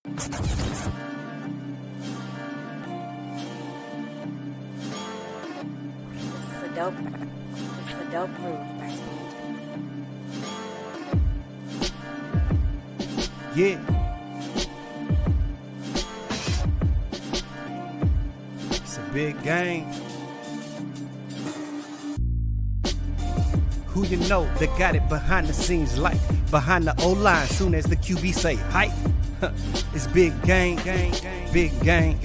This is a dope move by Steve. Yeah. It's a big game. Who you know that got it behind the scenes, like behind the O-line, soon as the QB say hype. It's big game, big game.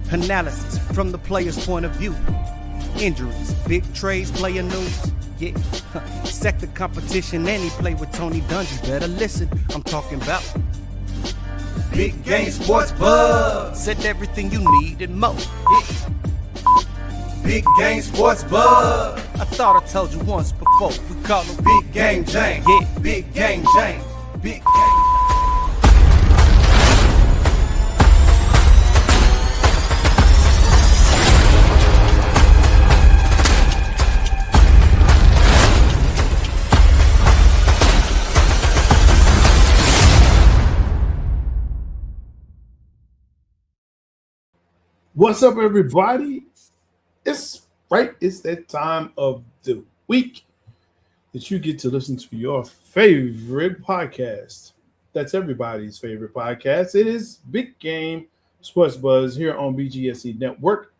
Analysis from the player's point of view. Injuries, big trades, player news. Yeah, sector competition, and he play with Tony Dungy. Better listen, I'm talking about Big Game Sports Buzz. Said everything you need and more. Yeah. Big Game Sports Buzz. I thought I told you once before. We call him Big Game James. Yeah, Big Game James. Big Game. What's up, everybody? It's that time of the week that you get to listen to your favorite podcast. That's everybody's favorite podcast. It is Big Game Sports Buzz here on BGSE Network,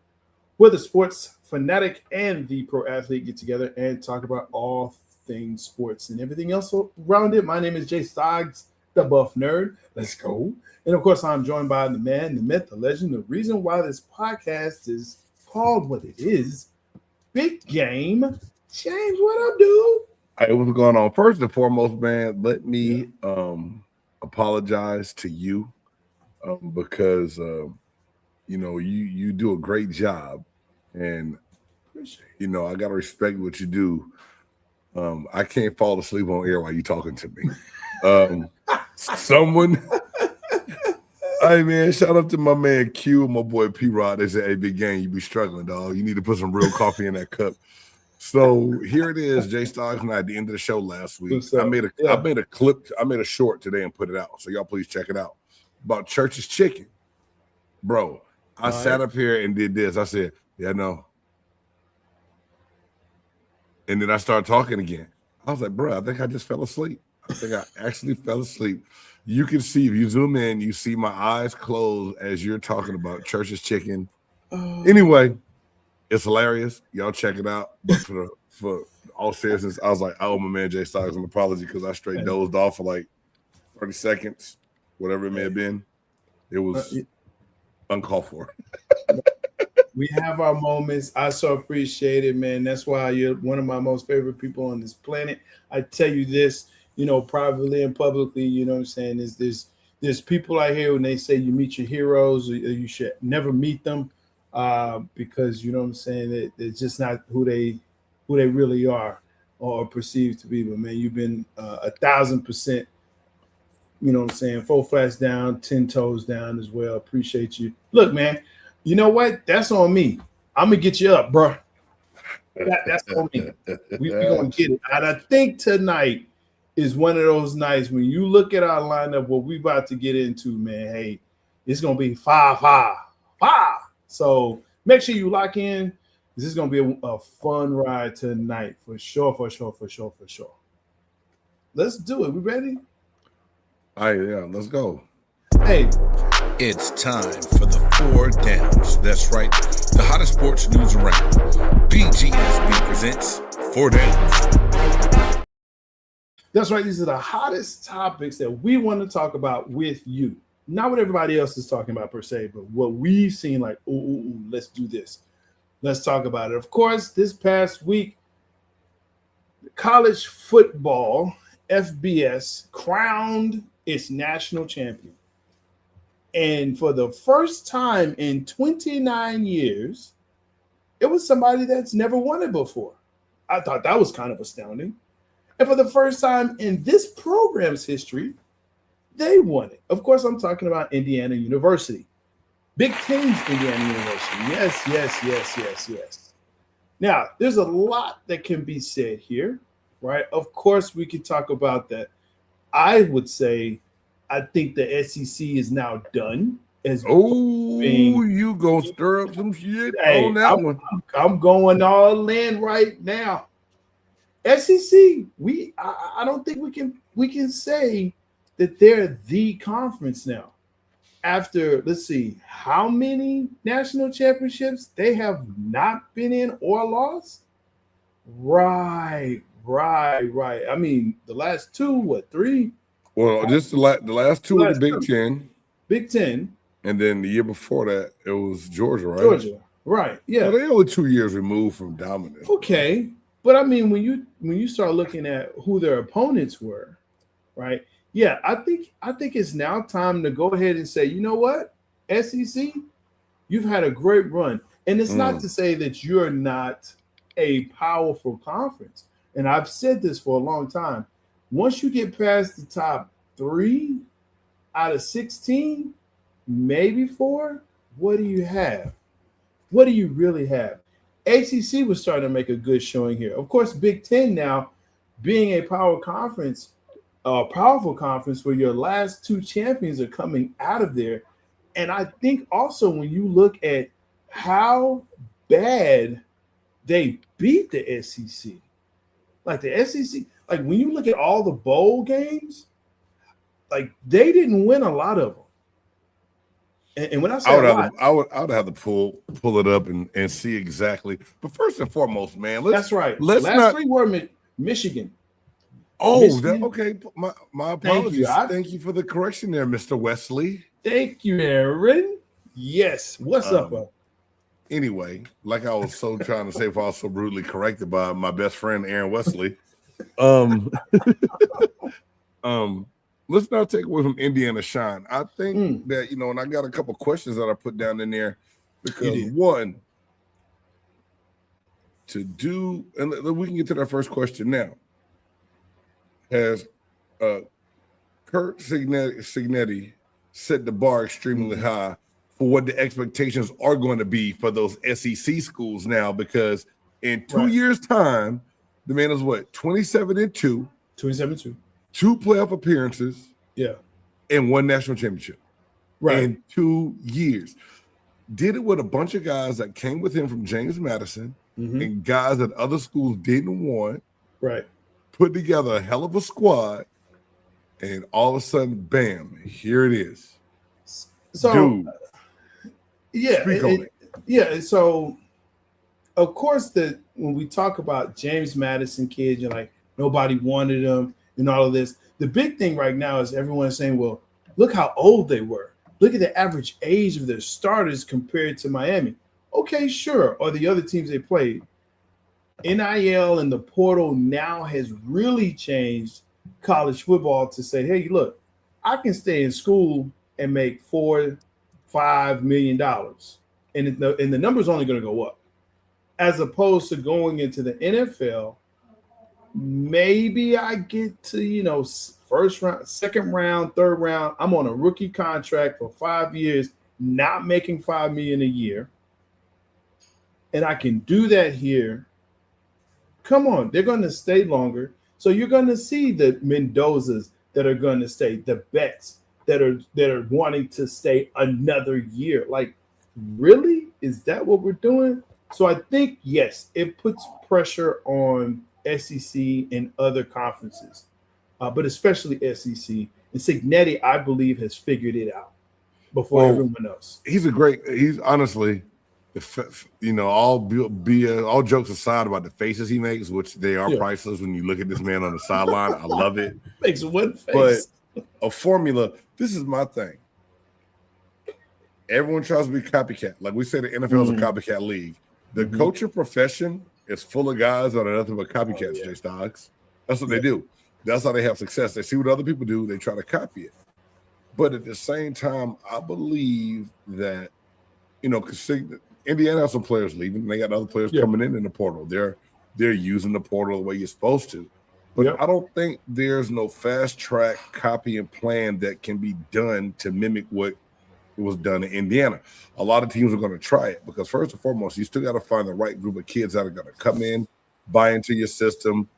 where the sports fanatic and the pro athlete get together and talk about all things sports and everything else around it. My name is Jay Stoggs, the Buff Nerd. Let's go. And of course, I'm joined by the man, the myth, the legend, the reason why this podcast is called what it is, Big Game. James, what up, dude? Hey, what's going on? First and foremost, man, let me apologize to you because you do a great job, and I gotta respect what you do. I can't fall asleep on air while you talking to me. Someone. Hey, man, shout out to my man Q and my boy P-Rod. They said, hey, Big Game, you be struggling, dog. You need to put some real coffee in that cup. So here it is, Jay Stoggs and I at the end of the show last week. I made a short today and put it out. So y'all please check it out. About Church's Chicken. Bro, I sat up here and did this. I said, yeah, no. And then I started talking again. I was like, bro, I think I just fell asleep. I think I actually fell asleep. You can see, if you zoom in, you see my eyes closed as you're talking about Church's Chicken. Anyway, it's hilarious. Y'all check it out. But for all seriousness, I was like, I owe my man Jay Stoggs an apology because I straight dozed off for like 30 seconds, whatever it may have been. It was uncalled for. We have our moments. I so appreciate it, man. That's why you're one of my most favorite people on this planet. I tell you this, privately and publicly, what I'm saying, is there's people out here when they say you meet your heroes, or you should never meet them because, what I'm saying, it's just not who they really are or perceived to be. But, man, you've been 1,000%, what I'm saying, 4 flats down, 10 toes down as well. Appreciate you. Look, man, you know what? That's on me. I'm going to get you up, bro. That's on me. We're going to get it. And I think tonight is one of those nights when you look at our lineup, what we about to get into, man, hey, it's going to be 5-5. So make sure you lock in. This is going to be a fun ride tonight for sure. Let's do it. We ready? All right, yeah, let's go. Hey. It's time for the 4 Downs. That's right, the hottest sports news around. BGSB presents 4 Downs. That's right. These are the hottest topics that we want to talk about with you. Not what everybody else is talking about per se, but what we've seen like, let's do this. Let's talk about it. Of course, this past week, college football, FBS, crowned its national champion. And for the first time in 29 years, it was somebody that's never won it before. I thought that was kind of astounding. And for the first time in this program's history, they won it. Of course, I'm talking about Indiana University. Big Ten's Indiana University. Yes. Now, there's a lot that can be said here, right? Of course, we could talk about that. I would say I think the SEC is now done. You gonna stir up some shit on that one? I'm going all in right now. SEC, I don't think we can say that they're the conference now. After, let's see, how many national championships they have not been in or lost? Right. I mean, the last two, 3? Well, just the last two of the Big Ten. Big Ten. And then the year before that, it was Georgia, right? Georgia, right? Yeah. Well, they're only 2 years removed from dominance. Okay, but I mean, when you start looking at who their opponents were, right? Yeah, I think it's now time to go ahead and say, you know what, SEC, you've had a great run, and it's not to say that you're not a powerful conference. And I've said this for a long time. Once you get past the top 3 out of 16. Maybe 4. What do you have? What do you really have? ACC was starting to make a good showing here. Of course, Big Ten now being a powerful conference where your last 2 champions are coming out of there. And I think also when you look at how bad they beat the SEC, like the SEC, like when you look at all the bowl games, like they didn't win a lot of them. And when I say I would have to pull it up and see exactly. But first and foremost, man, that's right. Let's last not. 3 were Michigan. Oh, Michigan. Okay. My apologies. Thank you for the correction there, Mr. Wesley. Thank you, Aaron. Yes. What's up? Anyway, like I was so trying to say, if I was so brutally corrected by my best friend Aaron Wesley. Let's not take away from Indiana shine. I think that, and I got a couple questions that I put down in there because one, to do, and we can get to that first question now. Has Curt Cignetti set the bar extremely high for what the expectations are going to be for those SEC schools now? Because in 2 years' time, the man is what, 27-2. 27-2. 2 playoff appearances, and 1 national championship, in 2 years. Did it with a bunch of guys that came with him from James Madison and guys that other schools didn't want. Right. Put together a hell of a squad, and all of a sudden, bam, here it is. So, dude, speak on it. Yeah. So, of course, when we talk about James Madison kids, you're like nobody wanted them. And all of this. The big thing right now is everyone's saying, well, look how old they were. Look at the average age of their starters compared to Miami. Okay, sure. Or the other teams they played. NIL and the portal now has really changed college football to say, hey, look, I can stay in school and make $4-5 million. And the number's only going to go up. As opposed to going into the NFL, maybe I get to, first round, second round, third round. I'm on a rookie contract for 5 years, not making $5 million a year. And I can do that here. Come on, they're going to stay longer. So you're going to see the Mendozas that are going to stay, the Betts that are wanting to stay another year. Like, really? Is that what we're doing? So I think, yes, it puts pressure on SEC and other conferences, but especially SEC. And Cignetti, I believe, has figured it out before everyone else. He's honestly, all jokes aside about the faces he makes, which they are priceless when you look at this man on the sideline. I love it. Makes one face. But a formula, this is my thing. Everyone tries to be copycat. Like we say, the NFL is a copycat league. The coaching profession is full of guys that are nothing but copycats, Jay Stocks. That's what they do. That's how they have success. They see what other people do. They try to copy it. But at the same time, I believe that, because Indiana has some players leaving. And they got other players coming in the portal. They're using the portal the way you're supposed to. But I don't think there's no fast track copy and plan that can be done to mimic what was done in Indiana. A lot of teams are going to try it because first and foremost, you still got to find the right group of kids that are going to come in, buy into your system,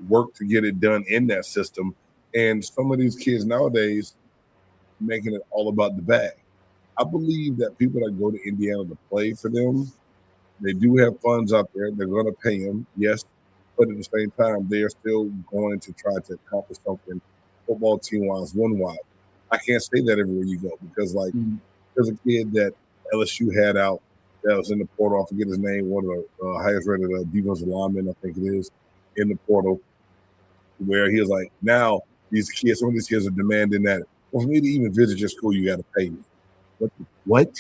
work to get it done in that system. And some of these kids nowadays, making it all about the bag. I believe that people that go to Indiana to play for them, they do have funds out there. They're going to pay them, yes, but at the same time, they are still going to try to accomplish something football team-wise, win-wise. I can't say that everywhere you go because, like, there's a kid that LSU had out that was in the portal. I forget his name, one of the highest-rated defensive linemen, I think it is, in the portal, where he was like, now these kids, some of these kids are demanding that, well, for me to even visit your school, you got to pay me. What?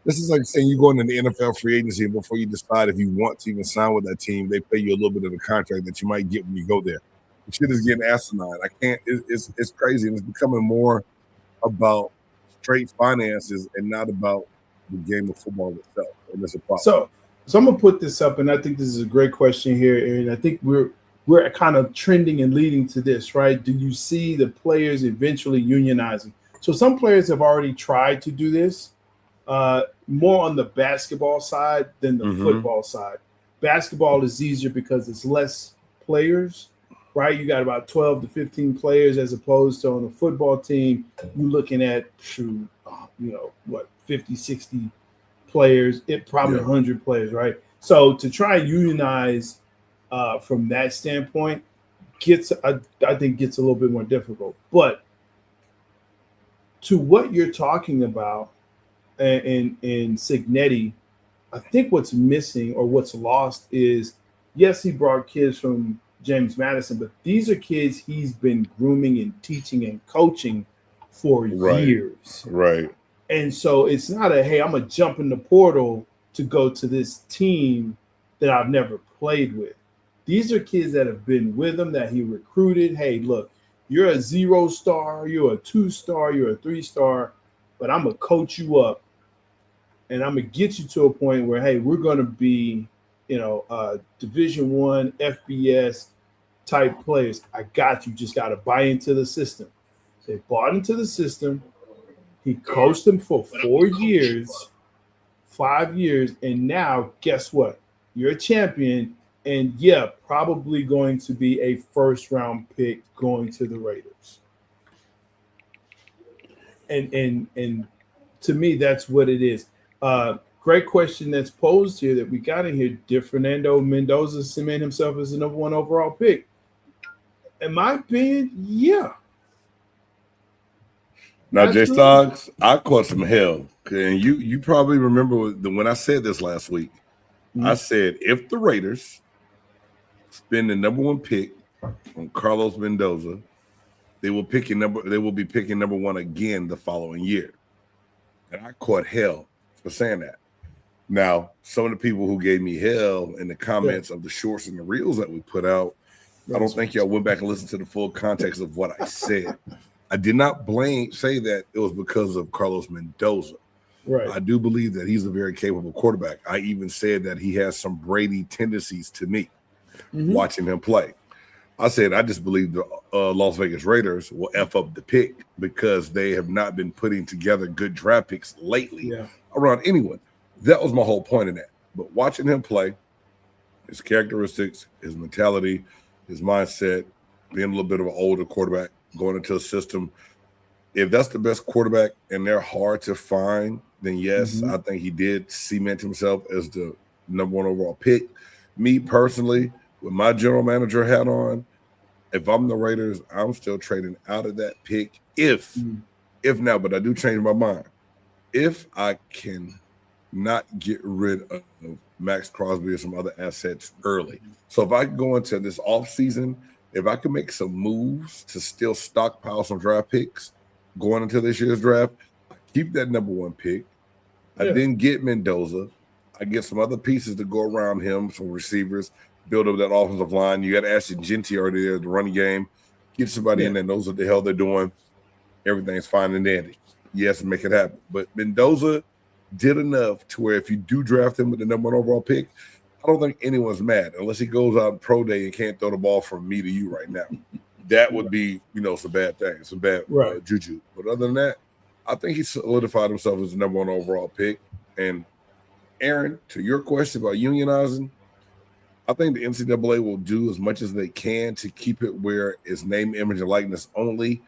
This is like saying you go into the NFL free agency and before you decide if you want to even sign with that team, they pay you a little bit of the contract that you might get when you go there. The shit is getting asinine. I can't. It's crazy, and it's becoming more about straight finances and not about the game of football itself. And it's a problem. So I'm gonna put this up, and I think this is a great question here, Aaron. I think we're kind of trending and leading to this, right? Do you see the players eventually unionizing? So some players have already tried to do this, more on the basketball side than the football side. Basketball is easier because it's less players, right? You got about 12 to 15 players as opposed to on a football team, you're looking at, 50, 60 players, probably 100 players, right? So to try and unionize from that standpoint I think gets a little bit more difficult. But to what you're talking about in Cignetti, I think what's missing or what's lost is, yes, he brought kids from James Madison, but these are kids he's been grooming and teaching and coaching for years. Right. And so it's not hey, I'm going to jump in the portal to go to this team that I've never played with. These are kids that have been with him, that he recruited. Hey, look, you're a 0-star, you're a 2-star, you're a 3-star, but I'm going to coach you up and I'm going to get you to a point where, hey, we're going to be, Division I, FBS type players. I got you. Just got to buy into the system. They bought into the system. He coached them for 4 years, 5 years, and now guess what? You're a champion, and probably going to be a first-round pick going to the Raiders. And to me, that's what it is. Great question that's posed here that we got in here. Did Fernando Mendoza cement himself as the number 1 overall pick? In my opinion, yeah. Now, Jay Stoggs, I caught some hell. And you probably remember when I said this last week. I said, if the Raiders spend the number 1 pick on Carlos Mendoza, they will be picking number 1 again the following year. And I caught hell for saying that. Now, some of the people who gave me hell in the comments of the shorts and the reels that we put out, I don't think y'all went back and listened to the full context of what I said. I did not say that it was because of Carlos Mendoza. Right. I do believe that he's a very capable quarterback. I even said that he has some Brady tendencies to me watching him play. I said I just believe the Las Vegas Raiders will F up the pick because they have not been putting together good draft picks lately around anyone. That was my whole point in that. But watching him play, his characteristics, his mentality, his mindset, being a little bit of an older quarterback, going into a system, if that's the best quarterback and they're hard to find, then yes, I think he did cement himself as the number 1 overall pick. Me personally, with my general manager hat on, if I'm the Raiders, I'm still trading out of that pick. If now, but I do change my mind. If I can not get rid of Max Crosby or some other assets early. So if I go into this offseason, if I can make some moves to still stockpile some draft picks going into this year's draft, keep that number 1 pick. I then get Mendoza. I get some other pieces to go around him, some receivers, build up that offensive line. You got Ashton Genty already there, the running game. Get somebody in that knows what the hell they're doing. Everything's fine and dandy. Yes, make it happen. But Mendoza did enough to where if you do draft him with the number 1 overall pick, I don't think anyone's mad unless he goes out on pro day and can't throw the ball from me to you right now. That would be, some bad things, some bad juju. But other than that, I think he solidified himself as the number 1 overall pick. And Aaron, to your question about unionizing, I think the NCAA will do as much as they can to keep it where it's name, image, and likeness only.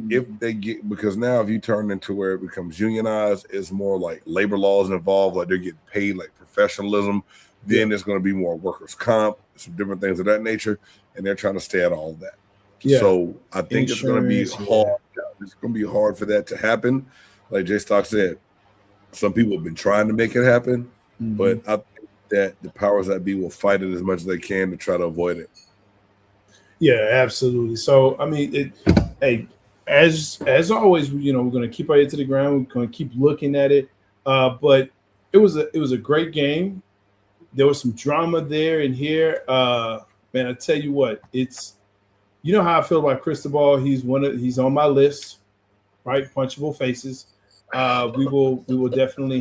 if they get, because now if you turn into where it becomes unionized, it's more like labor laws involved, like they're getting paid like professionalism. Then there's going to be more workers' comp, some different things of that nature, and they're trying to stay out of all of that. Yeah. So I think it's going to be hard. Yeah. It's going to be hard for that to happen. Like Jay Stock said, some people have been trying to make it happen, but I think that the powers that be will fight it as much as they can to try to avoid it. Yeah, absolutely. So I mean, as always, we're going to keep our ear to the ground. We're going to keep looking at it. But it was a great game. There was some drama there and here. Man, I tell you what, it's, you know how I feel about Cristobal. He's on my list, right? Punchable faces. We will definitely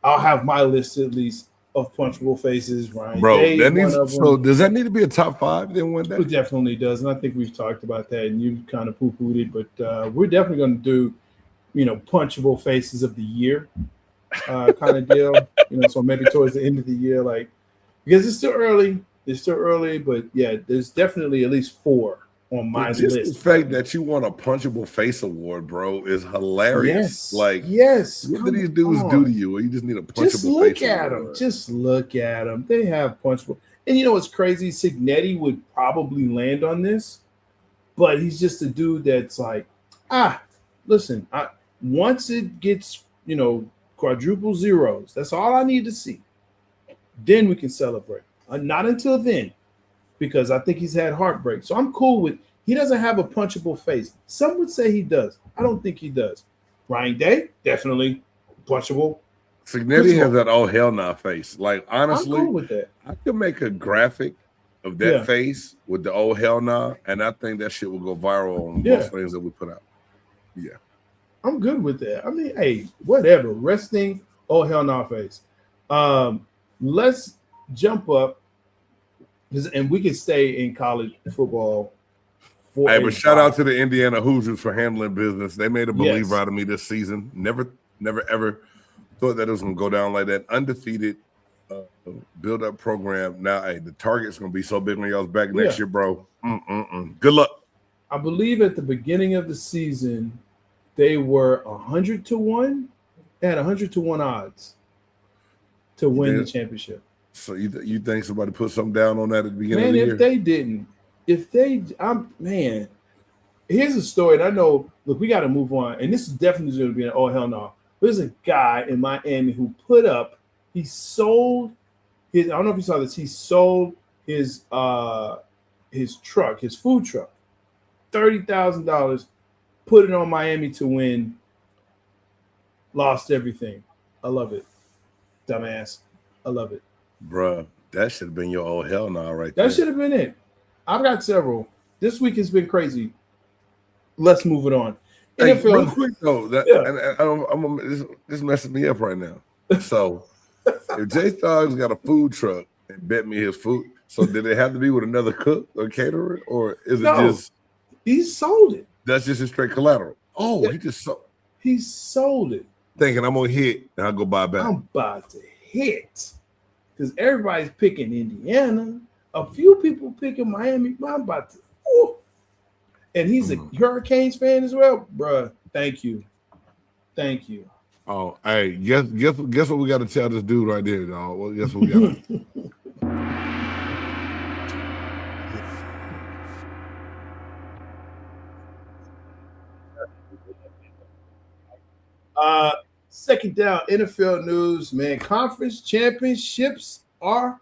I'll have my list at least of punchable faces, Ryan. Bro, Day, does that need to be a top 5 then one day? It definitely does, and I think we've talked about that, and you kind of poo-pooed it, but we're definitely going to do, punchable faces of the year kind of deal. So maybe towards the end of the year, because it's still early, but yeah, there's definitely at least 4 on my list. The fact that you won a punchable face award, bro, is hilarious. Yes. What do these dudes do to you? Or you just need a punchable face? Just look at them. They have punchable. And you know what's crazy? Cignetti would probably land on this, but he's just a dude that's like, listen, once it gets, quadruple zeros, that's all I need to see. Then we can celebrate. Not until then, because I think he's had heartbreak. So I'm cool with, he doesn't have a punchable face. Some would say he does. I don't think he does. Ryan Day, definitely punchable. Cignetti has that oh hell nah face. Like, honestly, I'm cool with that. I could make a graphic of that face with the oh hell nah, and I think that shit will go viral on most things that we put out. Yeah. I'm good with that. I mean, hey, whatever. Resting, oh hell nah face. Let's jump up. And we can stay in college football. But shout out to the Indiana Hoosiers for handling business. They made a believer out of me this season. Never, ever thought that it was going to go down like that. Undefeated build-up program. Now, the target's going to be so big when y'all's back next year, bro. Good luck. I believe at the beginning of the season, they were 100-1. They had 100-1 odds to win the championship. So you think somebody put something down on that at the beginning of the year? Here's a story. And I know, look, we got to move on. And this is definitely going to be an oh, hell no. There's a guy in Miami who he sold I don't know if you saw this. He sold his truck, his food truck, $30,000, put it on Miami to win, lost everything. I love it. Dumbass. I love it. Bruh, that should have been your oh hell no right there. That should have been it. I've got several. This week has been crazy. Let's move it on. Hey, real quick though, this messing me up right now. So if Jay Stoggs got a food truck and bet me his food, so did it have to be with another cook or caterer, or is it just he sold it? That's just his straight collateral. Oh, he sold it. Thinking I'm gonna hit and I'll go buy back. I'm about to hit. Because everybody's picking Indiana. A few people picking Miami. I'm about to. Ooh. And he's a Hurricanes fan as well. Bruh, thank you. Thank you. Oh, hey, guess what we got to tell this dude right there, dog. Well, guess what we got? Second down, NFL news, man. Conference championships are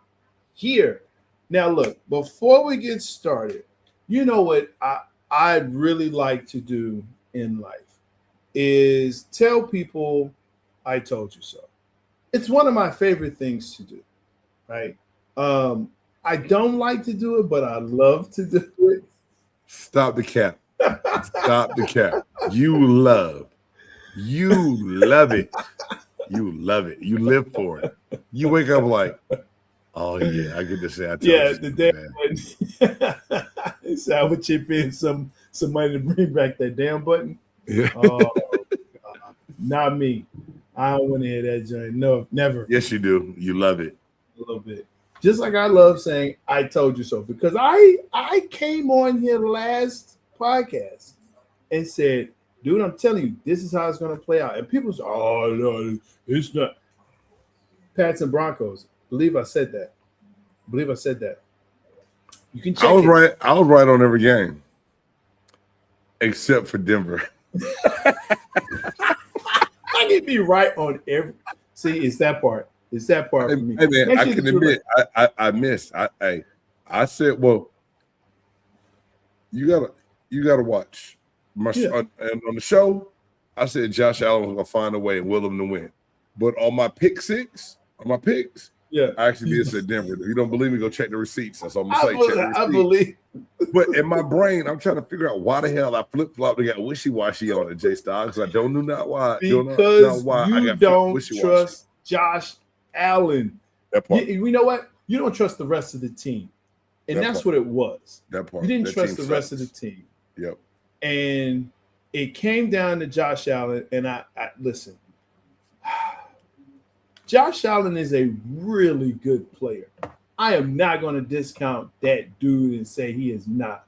here. Now, look, before we get started, you know what I'd really like to do in life is tell people I told you so. It's one of my favorite things to do, right? I don't like to do it, but I love to do it. Stop the cap. Stop the cap. You love it. You love it. You live for it. You wake up like, oh yeah, I get to say I told you. The damn button. So I would chip in some money to bring back that damn button. Yeah. Not me. I don't want to hear that joint. No, never. Yes, you do. You love it. A little bit. Just like I love saying I told you so, because I came on here last podcast and said, dude, I'm telling you, this is how it's going to play out. And people say, oh, no, it's not. Pats and Broncos. Believe I said that. You can check I was it. right. I was right on every game, except for Denver. I can be right on every. See, it's that part. It's that part for me. Hey man, I can admit I missed. I said, well, you gotta watch. And on the show, I said Josh Allen was gonna find a way and will him to win. But on my picks, yeah, I actually did say Denver. If you don't believe me, go check the receipts. That's all I'm gonna say. I believe. But in my brain, I'm trying to figure out why the hell I flip-flopped and got wishy-washy on it, J-Star. I don't know not why. Because you don't trust Josh Allen. That part. You know what? You don't trust the rest of the team. And that's what it was. That part. You didn't trust the rest of the team. Yep. And it came down to Josh Allen. And I listen. Josh Allen is a really good player. I am not going to discount that dude and say he is not.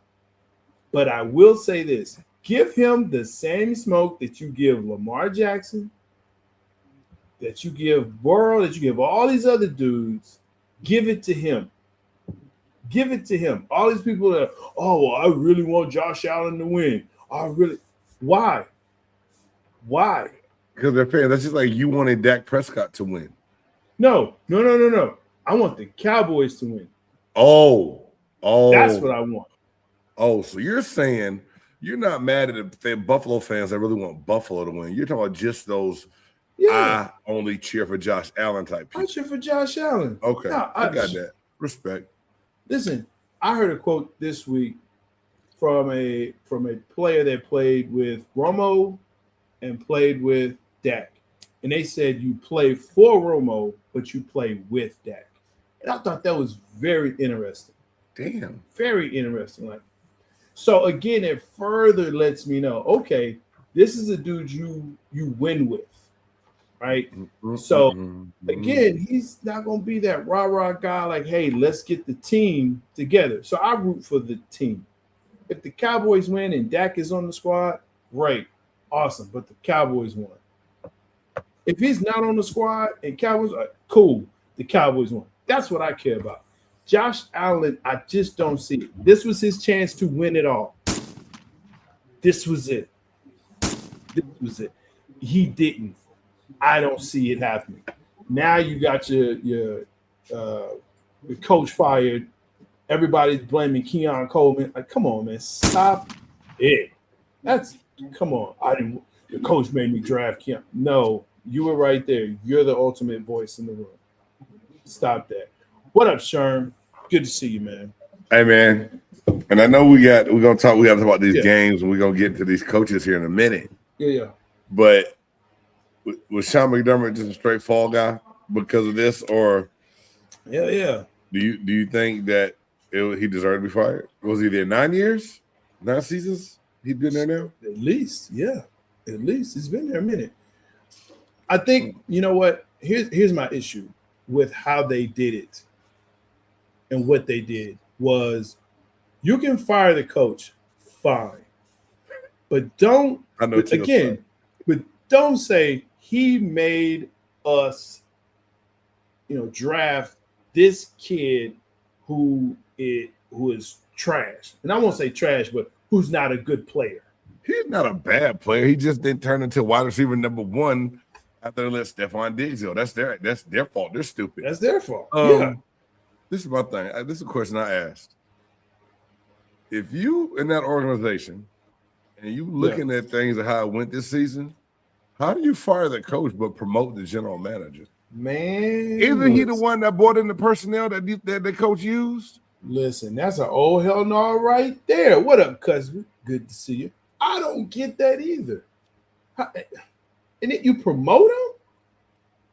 But I will say this. Give him the same smoke that you give Lamar Jackson, that you give Burrow, that you give all these other dudes. Give it to him. Give it to him. All these people that, oh, well, I really want Josh Allen to win. Why? Because they're fans. That's just like you wanted Dak Prescott to win. No. I want the Cowboys to win. Oh. That's what I want. Oh, so you're saying you're not mad at the Buffalo fans that really want Buffalo to win. You're talking about just those I only cheer for Josh Allen type people. I cheer for Josh Allen. Okay. No, I got that. Respect. Listen, I heard a quote this week from a player that played with Romo and played with Dak. And they said you play for Romo, but you play with Dak. And I thought that was very interesting. Damn. Very interesting. So again, it further lets me know, okay, this is a dude you win with, right? So again, he's not going to be that rah-rah guy like, hey, let's get the team together. So I root for the team. If the Cowboys win and Dak is on the squad, great, awesome, but the Cowboys won. If he's not on the squad and Cowboys are cool, the Cowboys won. That's what I care about. Josh Allen, I just don't see it. This was his chance to win it all. This was it. He didn't. I don't see it happening. Now you got your coach fired. Everybody's blaming Keon Coleman. Like, come on, man, stop it. Come on. The coach made me draft Keon. No, you were right there. You're the ultimate voice in the room. Stop that. What up, Sherm? Good to see you, man. Hey, man. And I know we have to talk about these games, and we're gonna get to these coaches here in a minute. Yeah. But was Sean McDermott just a straight fall guy because of this, or yeah? Do you think that he deserved to be fired? Was he there 9 years, 9 seasons? He's been there now. At least, yeah. At least he's been there a minute. I think you know what. Here's my issue with how they did it. And what they did was you can fire the coach, fine. But don't say he made us, draft this kid who is trash. And I won't say trash, but who's not a good player. He's not a bad player. He just didn't turn into wide receiver number 1 after they let Stephon Diggs go. That's their fault. They're stupid. That's their fault. Yeah. This is my thing. This is a question I asked. If you in that organization and you looking at things of how it went this season, how do you fire the coach but promote the general manager? Man, isn't he the one that brought in the personnel that the coach used? Listen, that's an old hell no right there. What up, cousin? Good to see you. I don't get that either. And then you promote him?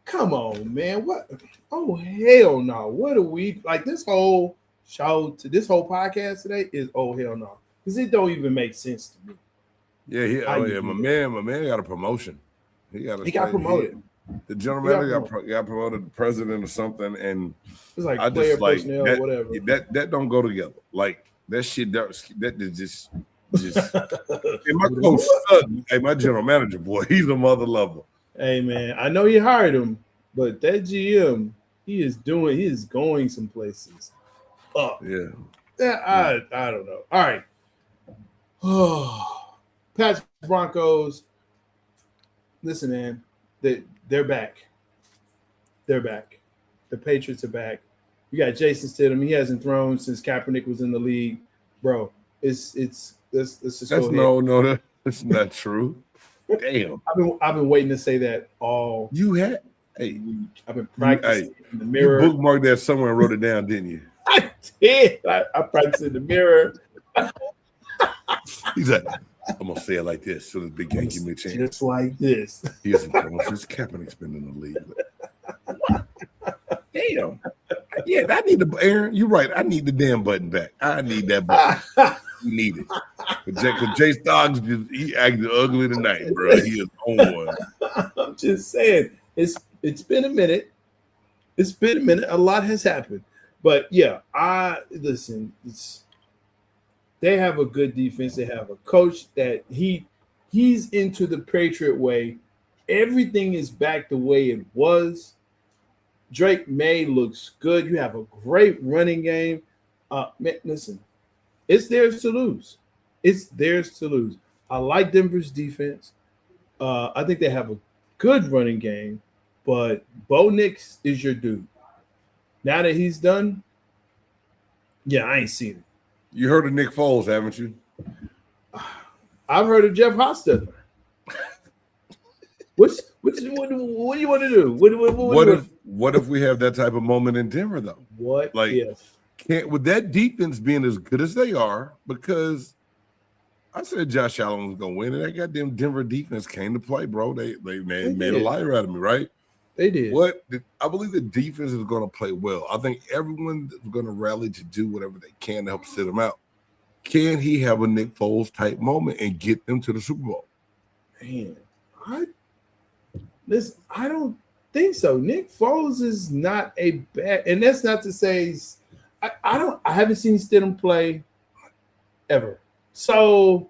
Come on, man. What? Oh, hell no. What are we like? This whole show to this whole podcast today is oh hell no. Because it don't even make sense to me. Yeah, my man got a promotion. He got promoted. The general manager got promoted to president or something, and it's like player personnel or whatever. That don't go together. Like that shit. That is just Just hey, my coach Sutton, hey, my general manager, boy, he's a mother lover. Hey man, I know you hired him, but that GM, he is going some places up. Yeah. I don't know. All right. Pats Broncos. Listen, man, they're back. They're back. The Patriots are back. You got Jason Stidham. He hasn't thrown since Kaepernick was in the league, bro. Let's just That's go ahead. that's not true. Damn. I've been waiting to say that all You had hey, week. I've been practicing in the you mirror. bookmarked that somewhere and wrote it down, didn't you? I did. I practiced in the mirror. He's like, I'm gonna say it like this so the big game give me a chance. Just like this. He hasn't thrown since Kaepernick's been in the league. Damn. Yeah, I need the Aaron. You're right. I need the damn button back. I need that button. You need it. Because Jay Stoggs he acted ugly tonight, bro. He is on one. I'm just saying, it's been a minute. It's been a minute. A lot has happened. But yeah, listen, they have a good defense. They have a coach that he's into the Patriot way. Everything is back the way it was. Drake May looks good. You have a great running game. Man, listen, it's theirs to lose. It's theirs to lose. I like Denver's defense. I think they have a good running game, but Bo Nix is your dude. Now that he's done, yeah, I ain't seen it. You heard of Nick Foles, haven't you? I've heard of Jeff Hostetler. What do you want to do? What if we have that type of moment in Denver though? What like if? With that defense being as good as they are, because I said Josh Allen was gonna win, and that goddamn Denver defense came to play, bro. They made a liar out of me, right? They did. I believe the defense is going to play well. I think everyone is going to rally to do whatever they can to help sit them out. Can he have a Nick Foles type moment and get them to the Super Bowl? Man, I don't think so. Nick Foles is not a bad, and that's not to say I haven't seen Stidham play ever. So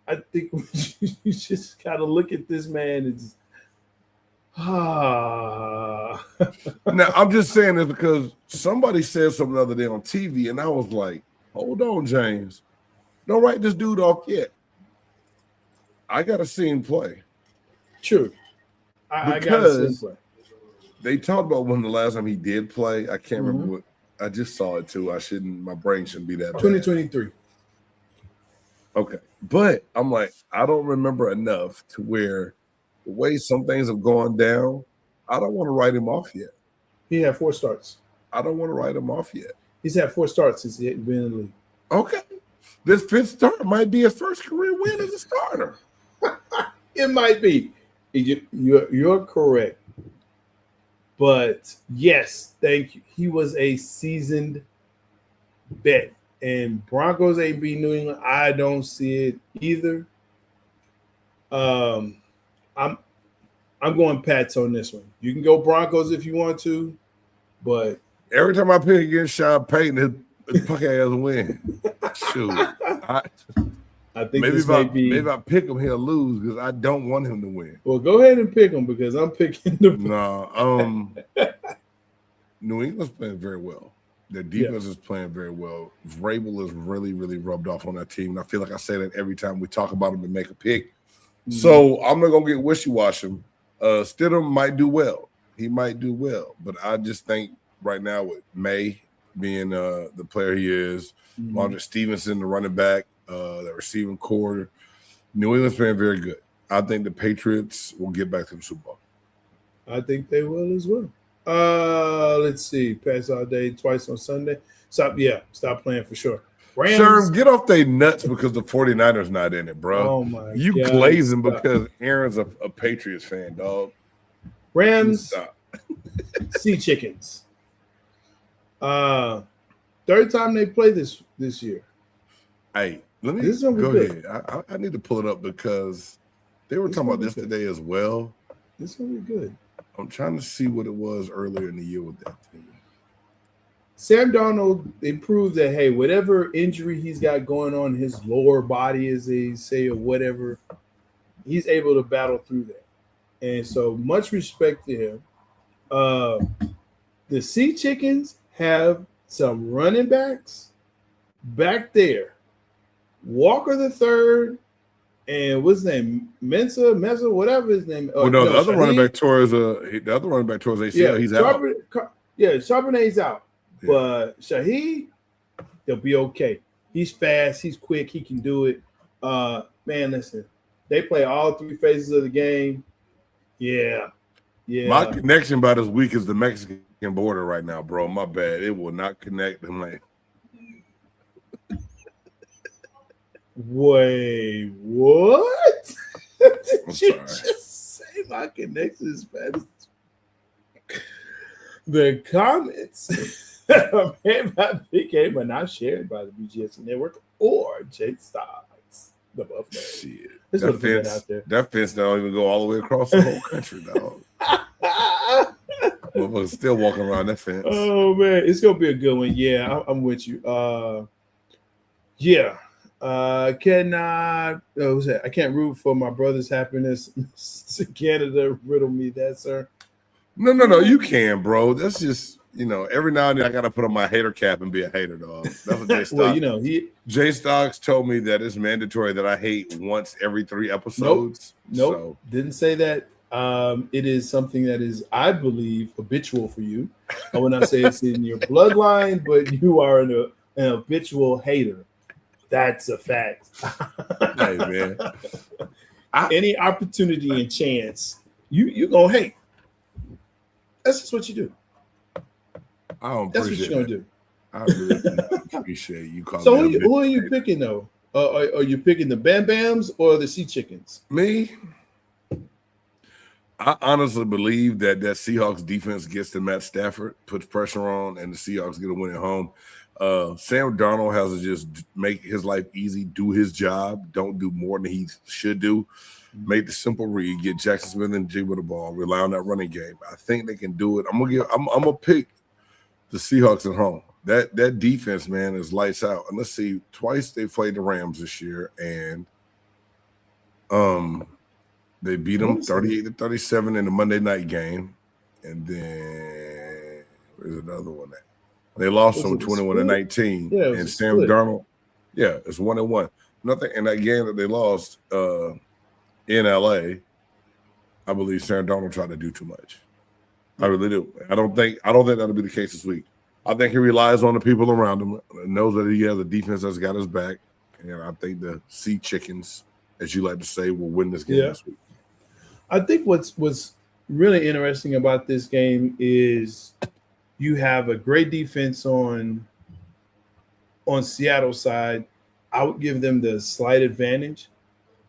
I think you just gotta look at this man and just, Now I'm just saying this because somebody said something the other day on TV, and I was like, hold on, James. Don't write this dude off yet. I gotta see him play. True. I gotta see him play. They talked about when the last time he did play. I can't remember what. I just saw it too. My brain shouldn't be that bad. 2023. Okay. But I'm like, I don't remember enough to where the way some things have gone down, I don't want to write him off yet. He had 4 starts. I don't want to write him off yet. He's had 4 starts since he's been in the league. Okay. This 5th start might be his first career win as a starter. It might be. You're correct. But yes, thank you. He was a seasoned vet. And Broncos ain't beat New England. I don't see it either. I'm going Pats on this one. You can go Broncos if you want to, but every time I pick against Sean Payton, his punk ass win. Shoot. I think maybe if I pick him, he'll lose because I don't want him to win. Well, go ahead and pick him because I'm picking the. No, New England's playing very well. Their defense is playing very well. Vrabel is really, really rubbed off on that team. And I feel like I say that every time we talk about him and make a pick. Mm-hmm. So I'm not going to get wishy-washy. Stidham might do well. He might do well. But I just think right now with May being the player he is, Mondre Stevenson, the running back, the receiving core, New England's playing very good. I think the Patriots will get back to the Super Bowl. I think they will as well. Let's see. Pass all day, twice on Sunday. Stop playing for sure. Rams, Sherm, get off they nuts because the 49ers not in it, bro. Oh my you God, glazing because Aaron's a Patriots fan, dog. Rams, Sea Chickens. Third time they play this year. Hey, let me go ahead. I need to pull it up because they were talking about this today as well. This will be good. I'm trying to see what it was earlier in the year with that team. Sam Darnold, they proved that, hey, whatever injury he's got going on his lower body, as they say, or whatever, he's able to battle through that. And so much respect to him. The Sea Chickens have some running backs back there. Walker the third, and what's his name? Mensa, whatever his name. Well, no, the other running back towards ACL. Yeah, he's out. Charbonnet's out. Yeah. But Shaheed, he'll be okay. He's fast. He's quick. He can do it. Man, listen, they play all three phases of the game. Yeah. My connection about as weak as the Mexican border right now, bro. My bad. It will not connect. I'm like, wait, what? Did I'm you sorry. just say my connection is bad? The comments that are made by Big Game are not shared by the BGS Network or Jake Stocks. The Buffalo. Shit. That fence don't even go all the way across the whole country, dog. Motherfuckers still walking around that fence. Oh man, it's gonna be a good one. Yeah, I'm with you. I can't root for my brother's happiness. Canada, riddle me that, sir. No, you can, bro. That's just, every now and then I gotta put on my hater cap and be a hater, dog. That's what Jay Stocks. Well, Jay Stocks told me that it's mandatory that I hate once every 3 episodes. Nope. So. Didn't say that. It is something that is, I believe, habitual for you. I would not say it's in your bloodline, but you are an habitual hater. That's a fact. Hey, man. Any opportunity and chance, you gonna hate. That's just what you do. I don't That's what appreciate you're gonna do. I really appreciate you calling So me. who are you picking though? Are you picking the Bam Bams or the Sea Chickens? Me? I honestly believe that Seahawks defense gets to Matt Stafford, puts pressure on, and the Seahawks get a win at home. Sam Darnold has to just make his life easy, do his job, don't do more than he should do. Make the simple read, get Jackson Smith and Jigba the ball, rely on that running game. I think they can do it. I'm gonna pick the Seahawks at home. That defense, man, is lights out. And let's see, twice they played the Rams this year, and they beat them 38-37 in the Monday night game. And then where's another one at? They lost them 21-19. Yeah, and Sam Darnold, it's 1-1. Nothing in that game that they lost in LA. I believe Sam Darnold tried to do too much. I really do. I don't think that'll be the case this week. I think he relies on the people around him, knows that he has a defense that's got his back, and I think the Sea Chickens, as you like to say, will win this game this week. I think what's really interesting about this game is you have a great defense on Seattle's side. I would give them the slight advantage,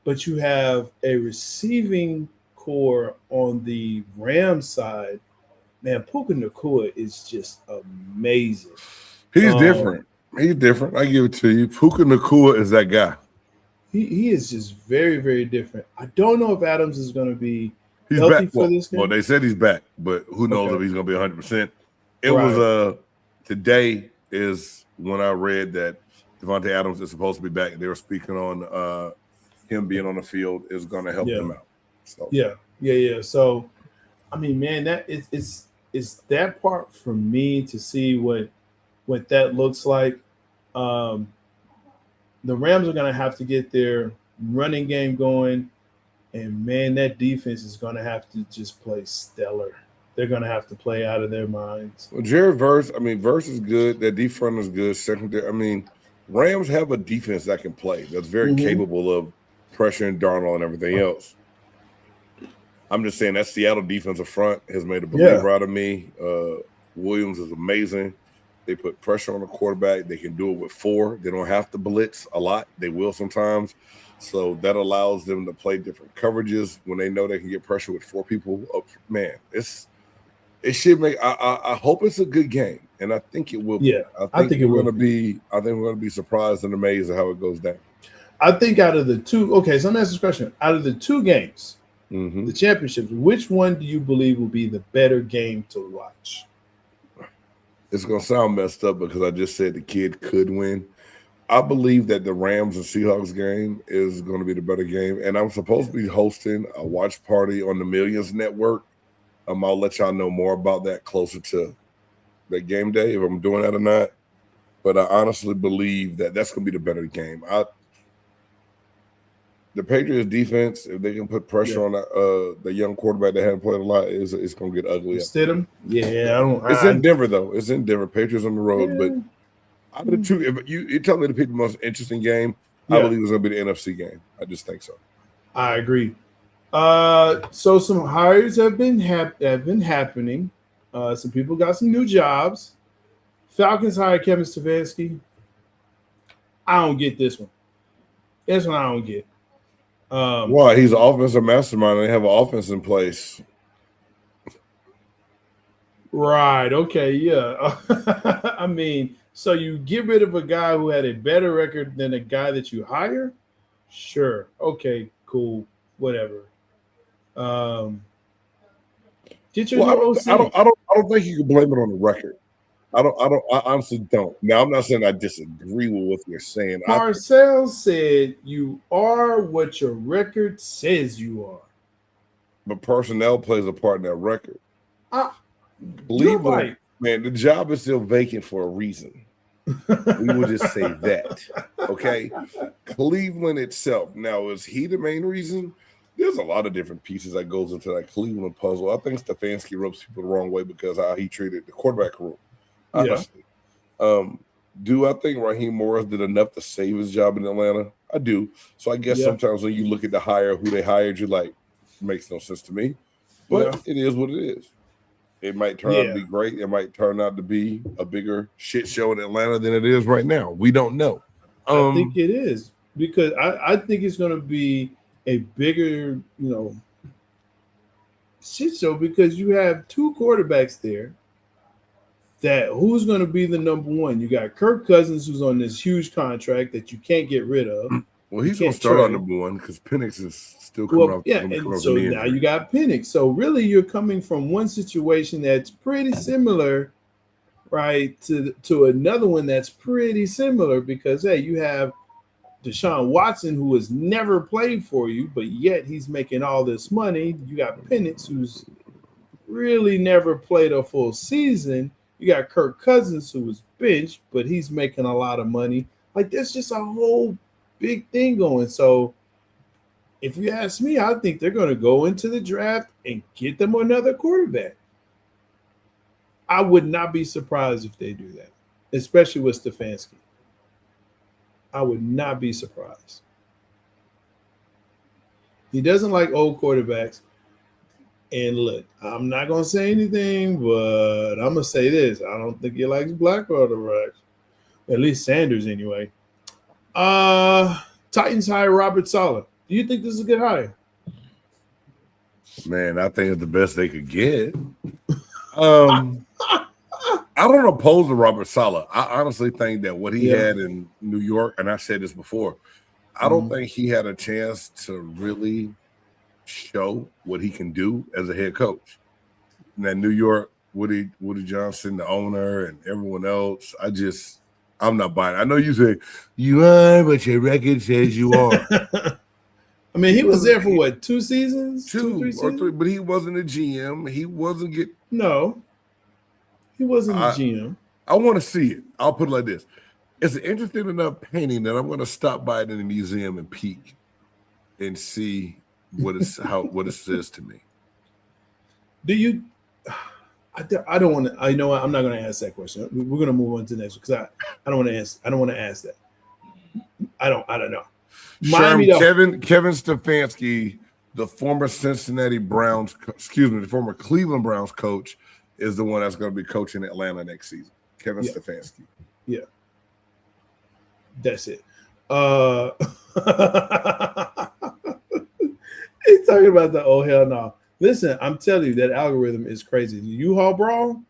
but you have a receiving core on the Rams side. Man, Puka Nacua is just amazing. He's different. He's different. I give it to you. Puka Nacua is that guy. He is just very, very different. I don't know if Adams is going to be healthy for this game. Well, they said he's back, but who knows if he's going to be 100%. It was today is when I read that Devontae Adams is supposed to be back. They were speaking on him being on the field is going to help them out. So Yeah. So, I mean, man, that it's that part for me to see what that looks like. The Rams are going to have to get their running game going, and man, that defense is going to have to just play stellar. They're going to have to play out of their minds. Well, Jared Verse is good. That deep front is good. Secondary, Rams have a defense that can play. That's very capable of pressuring Darnold and everything else. I'm just saying that Seattle defensive front has made a believer out of me. Williams is amazing. They put pressure on the quarterback. They can do it with 4. They don't have to blitz a lot. They will sometimes. So that allows them to play different coverages when they know they can get pressure with 4 people up. Man, it should make. I hope it's a good game, and I think it will. Yeah, I think we're going to be. I think we're going to be surprised and amazed at how it goes down. I think out of the 2, okay. So let me ask this question: out of the 2 games, the championships, which one do you believe will be the better game to watch? it's gonna sound messed up because I just said the kid could win. I believe that the Rams and Seahawks game is going to be the better game, and I'm supposed to be hosting a watch party on the Millions Network. I'll let y'all know more about that closer to that game day if I'm doing that or not. But I honestly believe that that's going to be the better game. The Patriots defense, if they can put pressure on the young quarterback that hadn't played a lot, it's going to get ugly. Stidham? Yeah, It's in Denver though. It's in Denver. Patriots on the road, but. Out of the two, if you tell me to pick the most interesting game, I believe it's going to be the NFC game. I just think so. I agree. So some hires have been happening. Some people got some new jobs. Falcons hired Kevin Stefanski. I don't get this one. This one I don't get. Why? He's an offensive mastermind and they have an offense in place. Right. Okay. Yeah. I mean, so you get rid of a guy who had a better record than a guy that you hire? Sure. Okay. Cool. Whatever. Get your new OC. I don't think you can blame it on the record. I honestly don't. Now I'm not saying I disagree with what you're saying. Parcells said you are what your record says you are. But personnel plays a part in that record. Cleveland, right. Man, the job is still vacant for a reason. We will just say that. Okay. Cleveland itself. Now, is he the main reason? There's a lot of different pieces that goes into that Cleveland puzzle. I think Stefanski rubs people the wrong way because of how he treated the quarterback room. Honestly. Yeah. Do I think Raheem Morris did enough to save his job in Atlanta? I do. So I guess sometimes when you look at the hire, who they hired, you're like, makes no sense to me. But it is what it is. It might turn out to be great. It might turn out to be a bigger shit show in Atlanta than it is right now. We don't know. I think it is because I think it's going to be a bigger, shit show because you have two quarterbacks there. That who's going to be the number one? You got Kirk Cousins, who's on this huge contract that you can't get rid of. Well, he's going to start on number one because Penix is still coming off. Yeah, and so now you got Penix. So really, you're coming from one situation that's pretty similar, right, to another one that's pretty similar because hey, you have Deshaun Watson, who has never played for you, but yet he's making all this money. You got Penix, who's really never played a full season. You got Kirk Cousins, who was benched, but he's making a lot of money. Like, there's just a whole big thing going. So, if you ask me, I think they're going to go into the draft and get them another quarterback. I would not be surprised if they do that, especially with Stefanski. I would not be surprised. He doesn't like old quarterbacks. And look, I'm not going to say anything, but I'm going to say this. I don't think he likes black quarterbacks. At least Sanders, anyway. Titans hire Robert Saleh. Do you think this is a good hire? Man, I think it's the best they could get. I don't oppose to Robert Saleh. I honestly think that what he had in New York, and I said this before, I don't think he had a chance to really show what he can do as a head coach. In that New York, Woody Johnson, the owner, and everyone else, I'm not buying it. I know you say you are, but your record says you are. I mean, he was there for what, 2 seasons? Two or three, but he wasn't a GM. He wasn't No, he wasn't a GM. I want to see it. I'll put it like this. It's an interesting enough painting that I'm going to stop by it in the museum and peek and see what it says to me. Do you? I don't want to. I know I'm not going to ask that question. We're going to move on to the next one because I don't want to ask. I don't want to ask that. I don't know. Kevin Stefanski, the former the former Cleveland Browns coach, is the one that's going to be coaching Atlanta next season. Kevin Stefanski. Yeah. That's it. He's talking about the oh hell no. Listen, I'm telling you that algorithm is crazy. The U-Haul Brawl.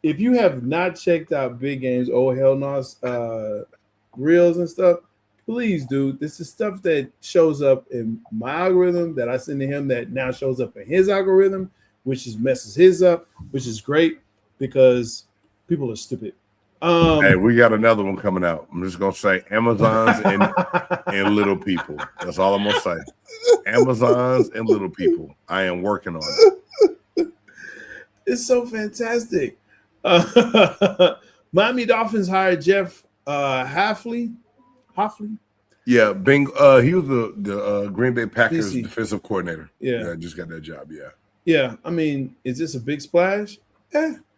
If you have not checked out Big Game's oh hell no reels and stuff, please do. This is stuff that shows up in my algorithm that I send to him that now shows up in his algorithm, which messes his up, which is great because People are stupid. Hey, we got another one coming out. I'm just gonna say Amazons and little people. That's all I'm gonna say. Amazons and little people. I am working on it. It's so fantastic. Miami Dolphins hired Jeff Hoffley. Yeah, Bing. He was the Green Bay Packers DC. defensive coordinator. Yeah, just got that job. Yeah. Yeah, I mean, is this a big splash?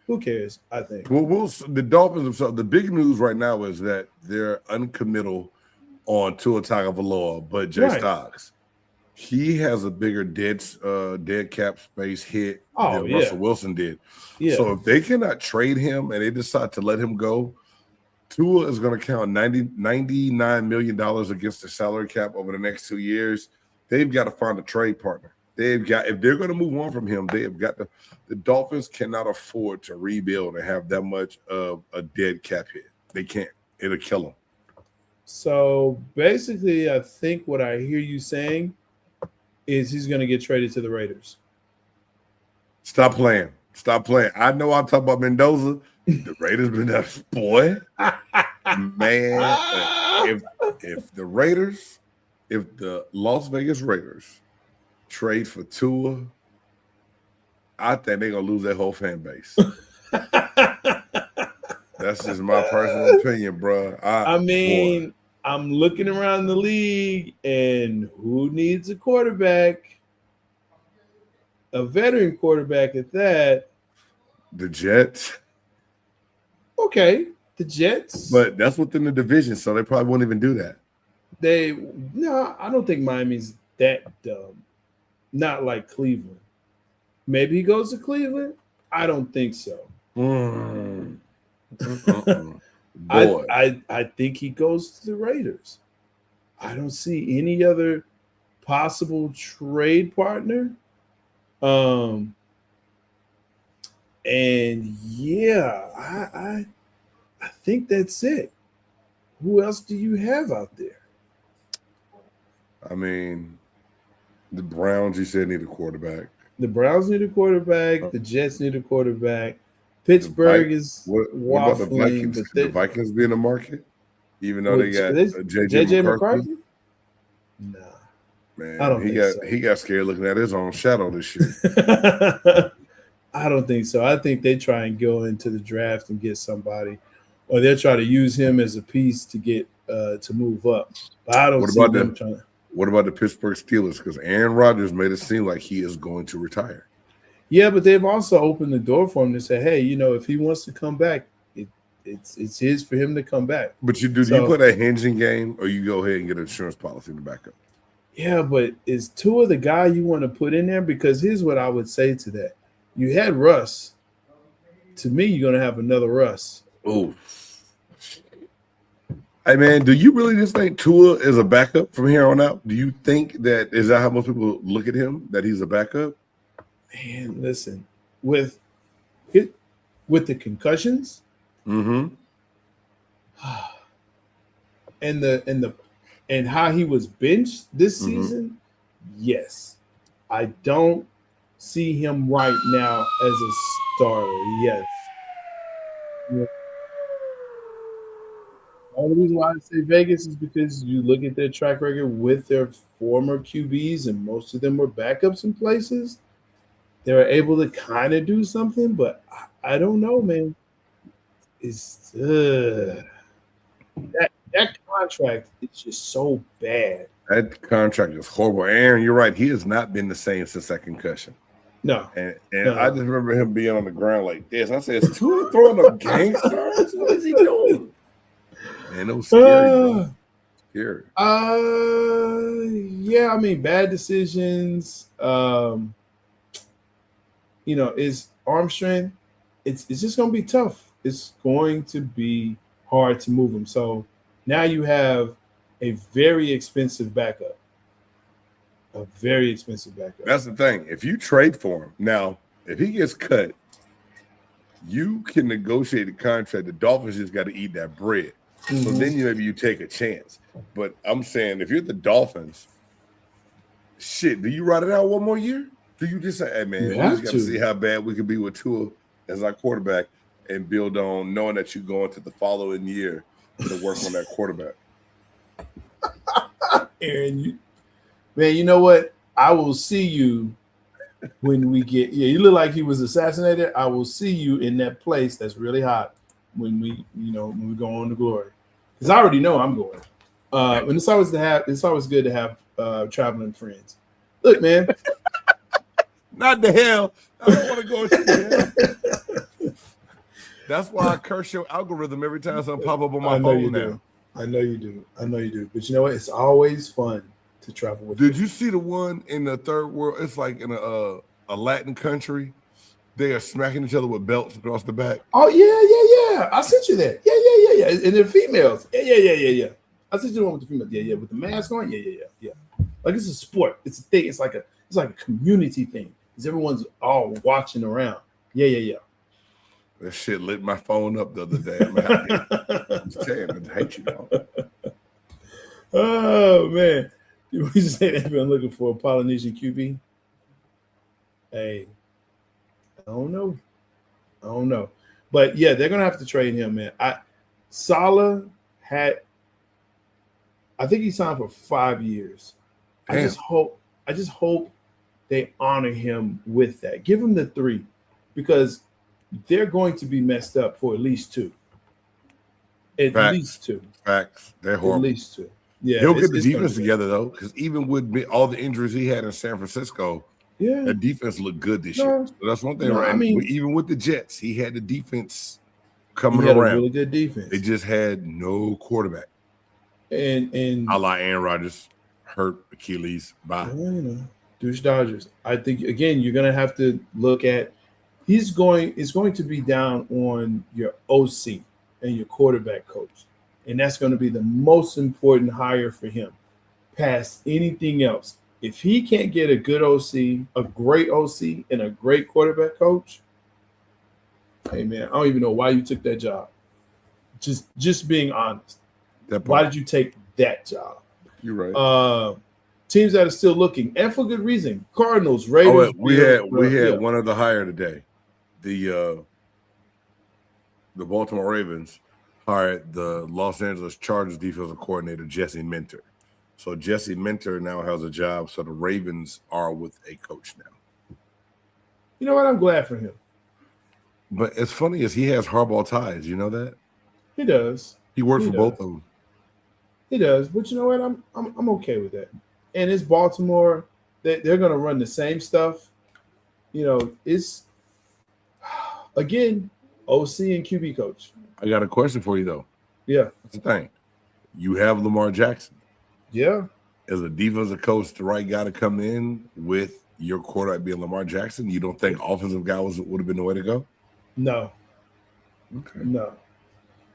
Who cares? I think. Well, the Dolphins themselves. The big news right now is that they're uncommittal on Tua Tagovailoa, but Jay Stocks, he has a bigger dead cap space hit than Russell Wilson did. Yeah. So if they cannot trade him and they decide to let him go, Tua is going to count $99 million against the salary cap over the next 2 years. They've got to find a trade partner. If they're going to move on from him, they have got to. The Dolphins cannot afford to rebuild and have that much of a dead cap hit. They can't. It'll kill them. So basically, I think what I hear you saying is he's going to get traded to the Raiders. Stop playing. I know I'm talking about Mendoza. The Raiders been that boy. Man, if the Las Vegas Raiders trade for Tua, I think they're gonna lose their whole fan base. That's just my personal opinion, bro. I'm looking around the league, and who needs a quarterback? A veteran quarterback at that. The Jets. Okay, the Jets. But that's within the division, so they probably won't even do that. I don't think Miami's that dumb. Not like Cleveland. Maybe he goes to Cleveland. I don't think so. I think he goes to the Raiders. I don't see any other possible trade partner. And yeah, I think that's it. Who else do you have out there? I mean, the Browns, you said, need a quarterback. The Browns need a quarterback. The Jets need a quarterback. Pittsburgh is what about the Vikings? Could the Vikings be in the market, even though they got JJ McCarthy? Nah, man, I don't he got scared looking at his own shadow this year. I don't think so. I think they try and go into the draft and get somebody, or they'll try to use him as a piece to get to move up. But I don't see them trying. What about the Pittsburgh Steelers? Because Aaron Rodgers made it seem like he is going to retire. Yeah, but they've also opened the door for him to say, hey, if he wants to come back, it's his for him to come back. But do you put a hinging game, or you go ahead and get an insurance policy to back up? Yeah, but is Tua the guy you want to put in there? Because here's what I would say to that. You had Russ. To me, you're going to have another Russ. Oh. Hey, man, do you really just think Tua is a backup from here on out? Do you think is that how most people look at him, that he's a backup? Man, listen, with the concussions, mm-hmm. and how he was benched this season, yes. I don't see him right now as a starter. Yes. Yeah. The only reason why I say Vegas is because you look at their track record with their former QBs, and most of them were backups in places. They were able to kind of do something, but I don't know, man. It's that contract is just so bad. That contract is horrible. Aaron, you're right. He has not been the same since that concussion. No. And I just remember him being on the ground like this. I said, is Tua throwing up gangsters? What is he doing? Man, it was scary. Scary. Yeah, I mean, bad decisions. Is arm strength. It's just going to be tough. It's going to be hard to move him. So now you have a very expensive backup. A very expensive backup. That's the thing. If you trade for him, now, if he gets cut, you can negotiate a contract. The Dolphins just got to eat that bread. Mm-hmm. So then maybe you take a chance. But I'm saying, if you're the Dolphins, shit, do you ride it out one more year? Do you just say, hey, man, we just got to see how bad we could be with Tua as our quarterback? and build on knowing that you go into the following year to work on that quarterback. Aaron, you know what? I will see you when we get. Yeah, you look like he was assassinated. I will see you in that place that's really hot when we go on to glory. Because I already know I'm going. And it's always good to have traveling friends. Look, man. Not the hell. I don't want to go to the hell. That's why I curse your algorithm every time something pop up on my phone now. I know you do. But you know what? It's always fun to travel with. Did you see the one in the third world? It's like in a Latin country. They are smacking each other with belts across the back. Oh, yeah. I sent you that. Yeah. And they're females. Yeah. I sent you the one with the females. Yeah. With the mask on. Yeah. Like it's a sport. It's a thing. It's like a community thing. Because everyone's all watching around. Yeah. That shit lit my phone up the other day. I'm saying, I hate you, dog. Oh, man. We just say they've been looking for a Polynesian QB. Hey, I don't know. But, yeah, they're going to have to trade him, man. Saleh I think he signed for 5 years. Damn. I just hope they honor him with that. Give him the 3 because they're going to be messed up for at least 2. At least 2. Facts. They're horrible. At least 2. Yeah, he'll get the defense together though, because even with all the injuries he had in San Francisco, the defense looked good this year. So that's one thing. Right? I mean, even with the Jets, he had the defense coming around. A really good defense. They just had no quarterback. And a la Aaron Rodgers, hurt Achilles. Bye. Douche Dodgers. I think again you're gonna have to look at. It's going to be down on your OC and your quarterback coach. And that's going to be the most important hire for him past anything else. If he can't get a good OC, a great OC, and a great quarterback coach, hey, man, I don't even know why you took that job. Just being honest. Why did you take that job? You're right. Teams that are still looking, and for good reason. Cardinals, Raiders. We had one other hire today. The Baltimore Ravens hired the Los Angeles Chargers defensive coordinator, Jesse Minter. So Jesse Minter now has a job. So the Ravens are with a coach now. You know what? I'm glad for him. But it's funny is he has Harbaugh ties. You know that? He does. He worked for both of them. He does. But you know what? I'm okay with that. And it's Baltimore. They're going to run the same stuff. It's again OC and QB coach. I got a question for you though. Yeah. That's the thing. You have Lamar Jackson. Yeah. As a defensive coach, the right guy to come in with your quarterback being Lamar Jackson, you don't think offensive guy would have been the way to go? No. Okay. No.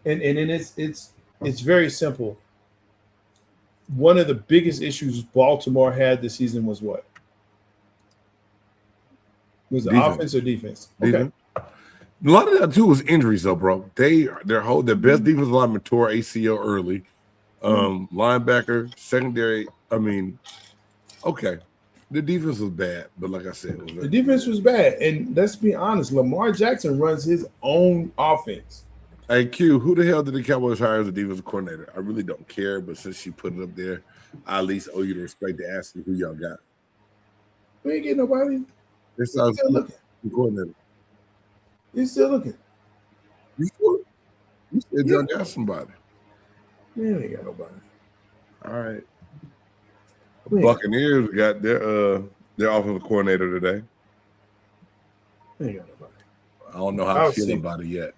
And it's very simple. One of the biggest issues Baltimore had this season was what? Was it offense or defense? Okay. A lot of that too was injuries, though, bro. Their best defensive lineman tore ACL early. Linebacker, secondary. I mean, okay, the defense was bad, but like I said, the defense was bad. And let's be honest, Lamar Jackson runs his own offense. Hey, Q, who the hell did the Cowboys hire as a defensive coordinator? I really don't care, but since you put it up there, I at least owe you the respect to ask you who y'all got. We ain't getting nobody. This sounds looking. Coordinator. He's still looking. You said y'all got somebody. Man, ain't got nobody. All right. Buccaneers got their offensive coordinator today. Ain't got nobody. I don't know how I feel about it yet.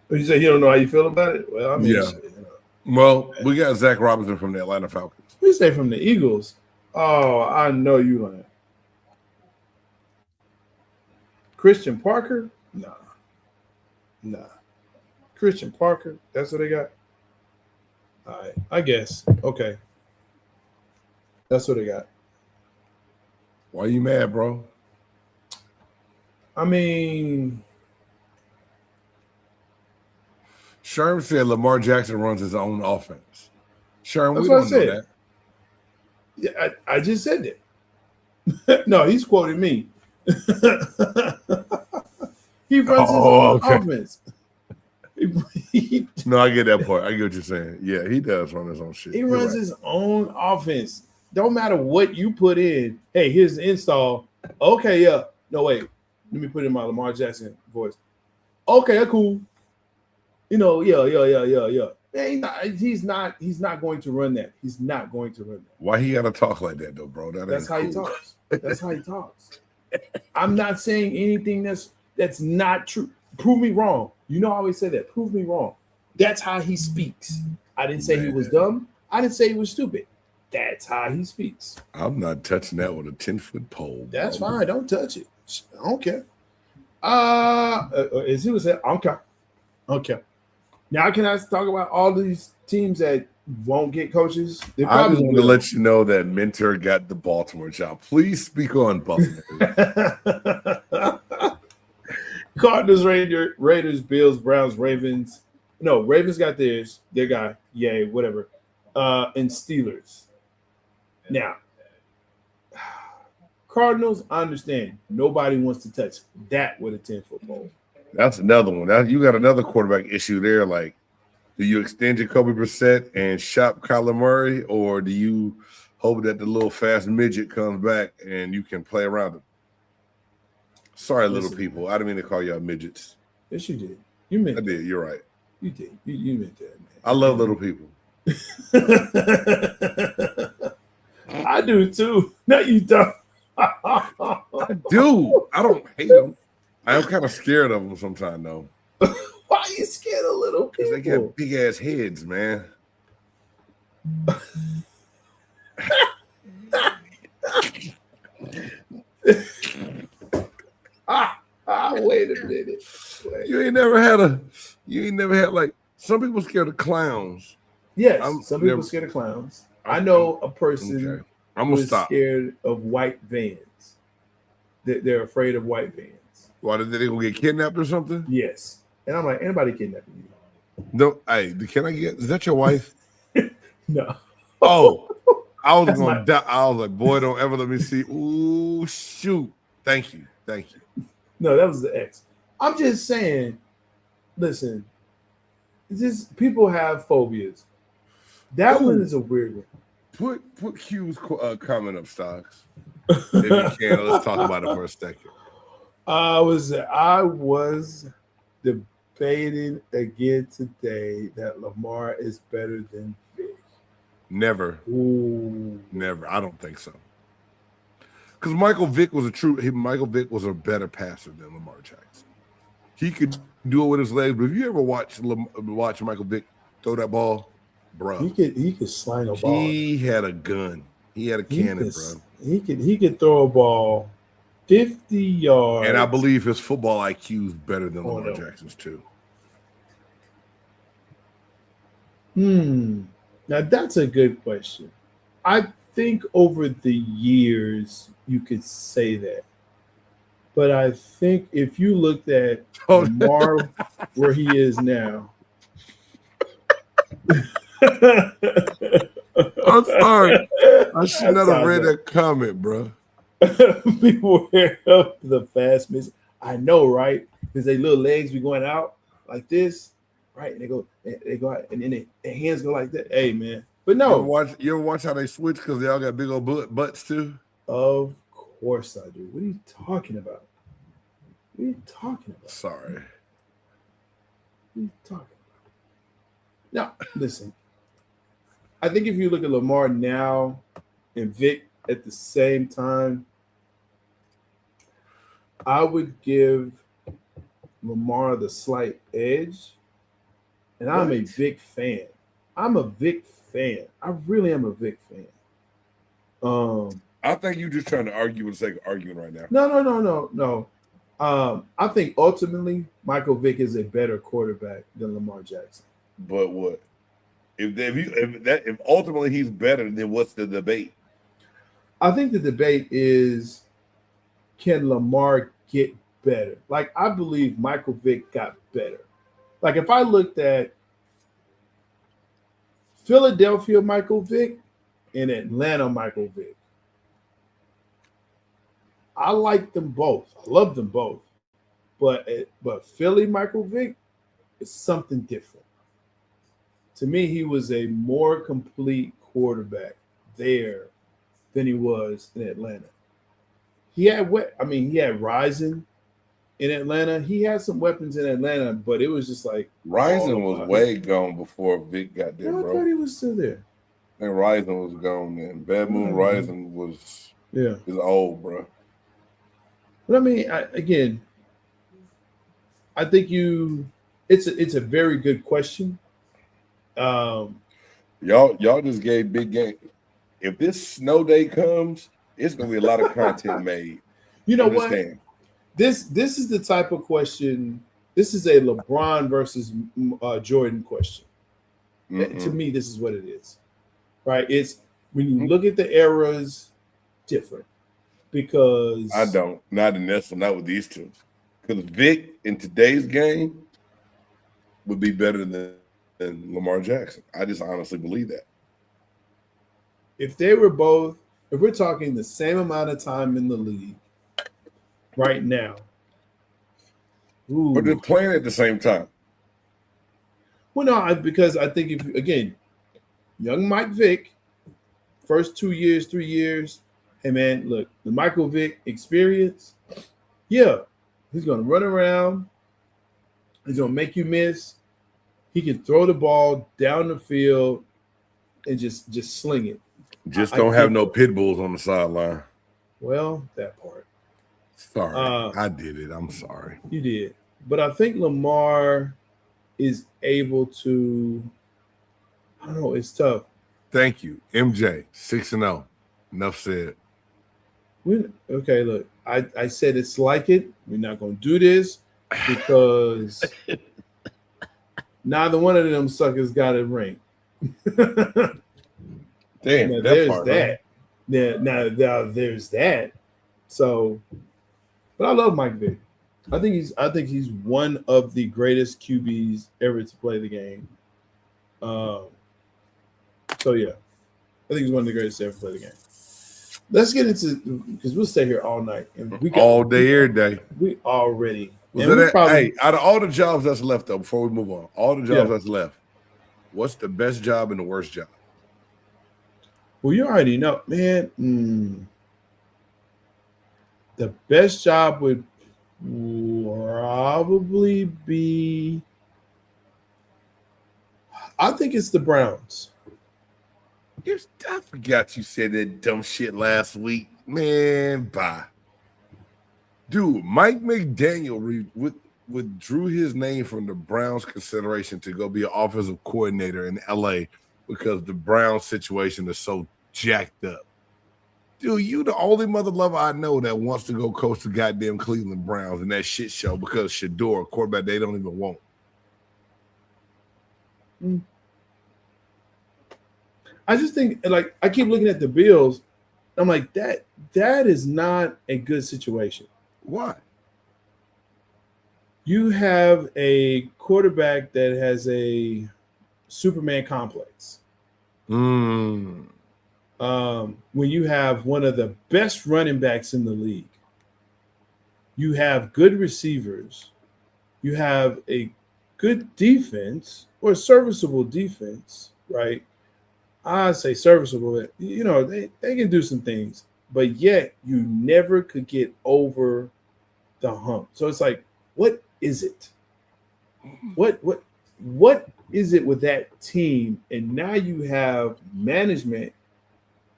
But you say you don't know how you feel about it? Well, I mean, yeah. Well, we got Zach Robinson from the Atlanta Falcons. We say from the Eagles. Oh, I know you lying. Christian Parker? Nah. Christian Parker? That's what they got? All right, I guess. Okay. That's what they got. Why are you mad, bro? I mean, Sherm said Lamar Jackson runs his own offense. Sherm, we don't know that. Yeah, I just said that. No, he's quoting me. He runs his own okay. offense. No, I get that part. I get what you're saying. Yeah, he does run his own shit. He You're runs right. his own offense. Don't matter what you put in. Hey, here's the install. Okay, yeah. No, wait. Let me put in my Lamar Jackson voice. Okay, cool. You know, yeah. Man, he's not going to run that. He's not going to run that. Why he gotta talk like that though, bro? That's how cool. he talks. That's how he talks. I'm not saying anything that's not true. Prove me wrong. You know I always say that. Prove me wrong. That's how he speaks. I didn't say he was dumb. I didn't say he was stupid. That's how he speaks. I'm not touching that with a 10-foot pole. That's fine. Don't touch it. I don't care. As he was saying, okay. Now can I talk about all these teams that won't get coaches? They I probably just want to let you know that Mentor got the Baltimore job. Please speak on Baltimore. Cardinals, Raiders, Bills, Browns, Ravens. No, Ravens got theirs. Their guy. Yay, whatever. And Steelers. Now, Cardinals, I understand. Nobody wants to touch that with a 10-foot pole. That's another one. You got another quarterback issue there. Like, do you extend Jacoby Brissett and shop Kyler Murray, or do you hope that the little fast midget comes back and you can play around him? Sorry, little people. I didn't mean to call y'all midgets. Yes, you did. You meant I did. You're right. You did. You meant that, man. I love little people. I do too. No, you don't. I do. I don't hate them. I am kind of scared of them sometimes, though. Why are you scared of little people? Because they got big ass heads, man. Wait a minute. You ain't never had like some people scared of clowns. Yes, some people scared of clowns. I know a person I'm who's gonna stop. scared of white vans. They're afraid of white vans. Why did they gonna get kidnapped or something? Yes. And I'm like, anybody kidnapping you? No, hey, is that your wife? No. Oh, I was gonna die. I was like, boy, don't ever let me see. Ooh, shoot. Thank you. No, that was the ex. I'm just saying, listen, people have phobias. That one is a weird one. Put Q's comment up, Stocks. If you can, let's talk about it for a second. I was debating again today that Lamar is better than Vic. Never. Ooh. Never. I don't think so. Because Michael Vick was a better passer than Lamar Jackson. He could do it with his legs, but if you ever watch Michael Vick throw that ball, bro, he could slang a ball. He had a gun. He had a cannon, bro. He could throw a ball 50 yards. And I believe his football IQ is better than Lamar Jackson's too. Now that's a good question. I think over the years you could say that. But I think if you looked at Lamar where he is now. I'm sorry. I should not have read that comment, bro. Beware of the fast miss. I know, right? Because their little legs be going out like this, right? And they go out, and then their hands go like that. Hey, man. But no. You ever watch how they switch because they all got big old butts too? Of course I do. What are you talking about? Sorry. What are you talking about? Now, listen. I think if you look at Lamar now and Vic at the same time, I would give Lamar the slight edge. And I'm a Vic fan. I'm a Vic fan. I really am a Vic fan. I think you're just trying to argue for the sake of arguing right now. No. I think ultimately Michael Vick is a better quarterback than Lamar Jackson. But what? If ultimately he's better, then what's the debate? I think the debate is, can Lamar get better? Like, I believe Michael Vick got better. Like, if I looked at Philadelphia Michael Vick and Atlanta Michael Vick, I like them both. I love them both. But Philly Michael Vick is something different. To me, he was a more complete quarterback there than he was in Atlanta. He had Rising in Atlanta. He had some weapons in Atlanta, but it was just like Rising was way gone before Vic got there, no, I bro. thought he was still there. And Rising was gone then. Bad Moon Rising was is old, bro. But I mean, I think it's a very good question. Y'all just gave big game. If this snow day comes, it's gonna be a lot of content made. You know what? This is the type of question. This is a LeBron versus Jordan question. To me, this is what it is. Right? It's when you look at the eras, different. Because I don't. Not in this one, not with these two. Because Vic in today's game would be better than Lamar Jackson. I just honestly believe that. If we're talking the same amount of time in the league right now. But they're playing at the same time. Well, no, because I think young Mike Vick, first 2 years, 3 years, hey man, look, the Michael Vick experience, he's gonna run around, he's gonna make you miss. He can throw the ball down the field and just sling it. Just don't have no pit bulls on the sideline. Well, that part. Sorry, I did it. I'm sorry. You did. But I think Lamar is able to, I don't know, it's tough. Thank you. MJ, 6-0. Enough said. Okay, look, I said it's like it. We're not going to do this because neither one of them suckers got a ring. Damn, now, that there's part, that. Right? Now there's that. So, but I love Mike Vick. I think he's one of the greatest QBs ever to play the game. So yeah, I think he's one of the greatest to ever play the game. Let's get into because we'll stay here all night and all day, every day. We already. Hey, out of all the jobs that's left though, before we move on, all the jobs that's left, what's the best job and the worst job? Well, you already know, man. The best job would probably be, I think it's the Browns. I forgot you said that dumb shit last week. Man, bye. Dude, Mike McDaniel withdrew his name from the Browns consideration to go be an offensive coordinator in LA because the Browns situation is so jacked up. Dude, you the only mother lover I know that wants to go coach the goddamn Cleveland Browns in that shit show because Shador, quarterback they don't even want. I just think, like, I keep looking at the Bills. I'm like, that is not a good situation. Why? You have a quarterback that has a Superman complex. When you have one of the best running backs in the league, you have good receivers, you have a good defense or serviceable defense, right? I say serviceable, but they can do some things, but yet you never could get over the hump. So it's like, what is it? What is it with that team? And now you have management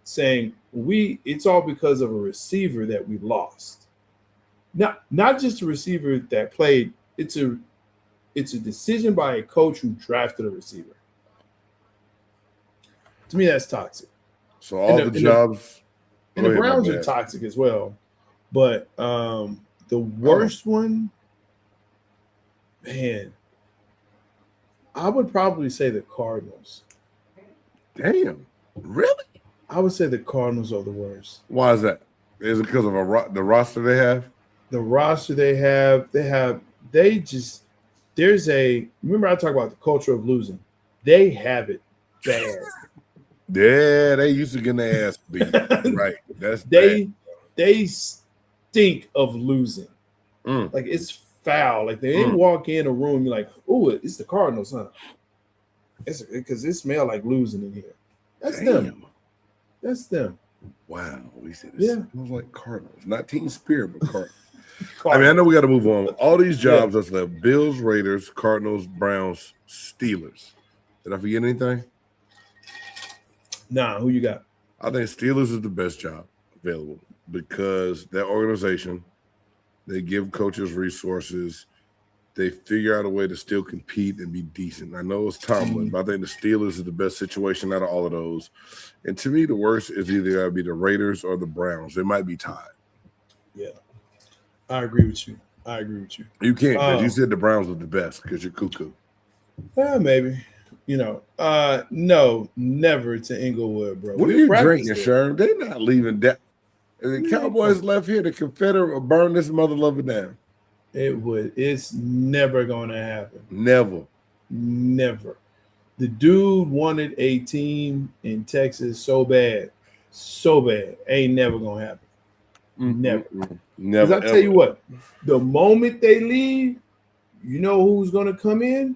saying it's all because of a receiver that we lost. Not just a receiver that played. It's a decision by a coach who drafted a receiver. To me, that's toxic. So all the jobs and the Browns are toxic as well. But the worst one, man, I would probably say the Cardinals. Damn, really? I would say the Cardinals are the worst. Why is that? Is it because of the roster they have? The roster they have, remember I talked about the culture of losing. They have it bad. Yeah, they used to get their ass beat. Right. That's they stink of losing. Mm. Like it's foul. Like they didn't walk in a room, you're like, oh, it's the Cardinals, huh? It's because it smelled like losing in here. That's them. That's them. Wow, we said it smells like Cardinals, not Team Spirit, but Cardinals. I mean, I know we got to move on. All these jobs that's left: Bills, Raiders, Cardinals, Browns, Steelers. Did I forget anything? Nah, who you got? I think Steelers is the best job available because that organization, they give coaches resources. They figure out a way to still compete and be decent. I know it's Tomlin, but I think the Steelers is the best situation out of all of those. And to me, the worst is either going to be the Raiders or the Browns. They might be tied. Yeah. I agree with you. You can't, because you said the Browns were the best because you're cuckoo. Maybe. No, never to Inglewood, bro. What are you drinking, Sherm? They're not leaving that. If the Cowboys left here, the Confederate will burn this mother lover down. It would. It's never going to happen. Never. The dude wanted a team in Texas so bad. Ain't never going to happen. Never. Because I tell you what, the moment they leave, you know who's going to come in?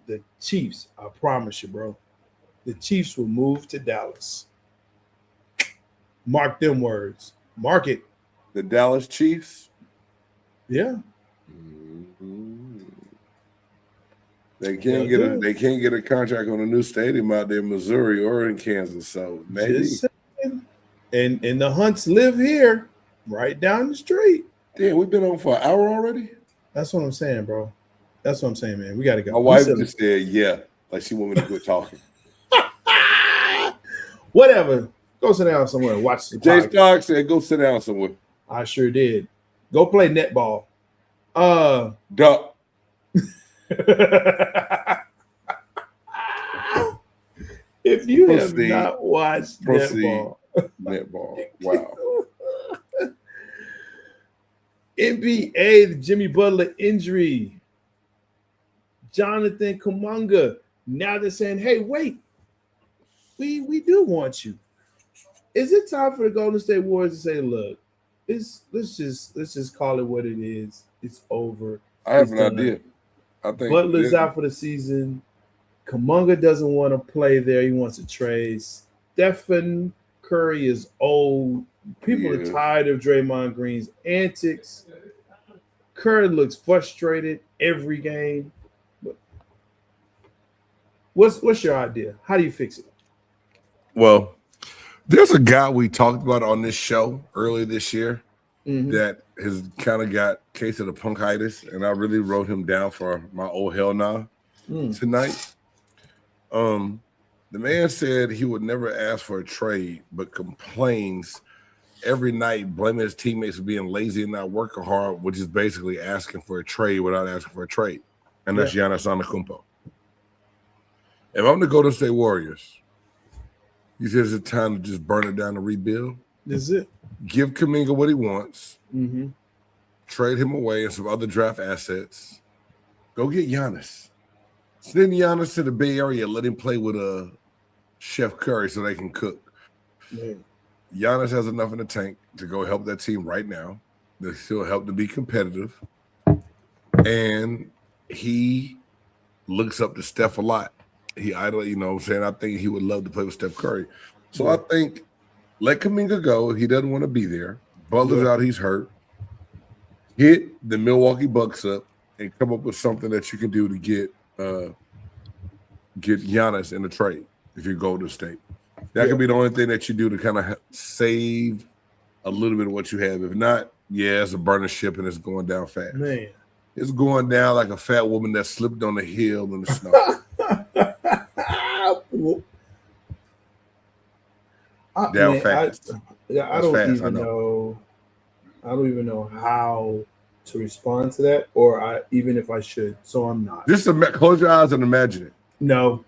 The Chiefs. I promise you, bro. The Chiefs will move to Dallas. Mark them words. Mark it. The Dallas Chiefs? Yeah. They can't get a contract on a new stadium out there in Missouri or in Kansas. So maybe. And the Hunts live here, right down the street. Damn, we've been on for an hour already. That's what I'm saying, bro. That's what I'm saying, man. We gotta go. My wife just said, yeah, like she want me to quit talking. Whatever. Go sit down somewhere and watch the Jay Stark said, go sit down somewhere. I sure did. Go play netball. Duck. If you have not watched netball. Wow. NBA, the Jimmy Butler injury. Jonathan Kuminga. Now they're saying, hey, wait. We do want you. Is it time for the Golden State Warriors to say, look, let's just call it what it is. It's over. I have an idea. I think Butler's out for the season. Kuminga doesn't want to play there. He wants to trade. Stephen Curry is old. People are tired of Draymond Green's antics. Curry looks frustrated every game. What's your idea? How do you fix it? Well, there's a guy we talked about on this show earlier this year that has kind of got case of the punkitis, and I really wrote him down for my old hell nah tonight. The man said he would never ask for a trade, but complains every night, blaming his teammates for being lazy and not working hard, which is basically asking for a trade without asking for a trade. And that's Giannis Antetokounmpo. If I'm the Golden State Warriors, he says it's time to just burn it down and rebuild. Is it? Give Kuminga what he wants. Trade him away and some other draft assets. Go get Giannis. Send Giannis to the Bay Area. Let him play with Chef Curry so they can cook. Giannis has enough in the tank to go help that team right now. They still help to be competitive. And he looks up to Steph a lot. He idol, you know what I'm saying? I think he would love to play with Steph Curry. So I think let Kuminga go. He doesn't want to be there. Butler's out, he's hurt. Hit the Milwaukee Bucks up and come up with something that you can do to get Giannis in the trade if you go to State. That could be the only thing that you do to kind of save a little bit of what you have. If not, it's a burning ship and it's going down fast. Man. It's going down like a fat woman that slipped on the hill in the snow. Down fast. I don't even know how to respond to that, or even if I should. So I'm not. Just close your eyes and imagine it. No,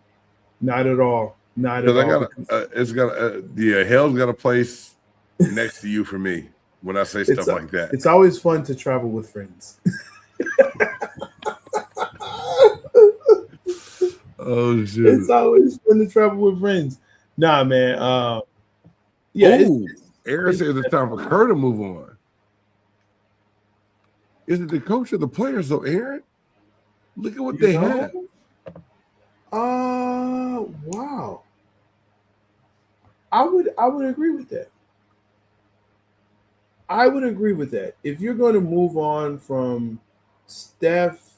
not at all. Not at all. Hell's got a place next to you for me when I say stuff like that. It's always fun to travel with friends. Oh shit! It's always fun to travel with friends. Nah, man. Aaron says it's time for Kerr to move on. Is it the coach or the players though, Aaron? Look at what they have. Wow. I would agree with that. I would agree with that. If you're going to move on from Steph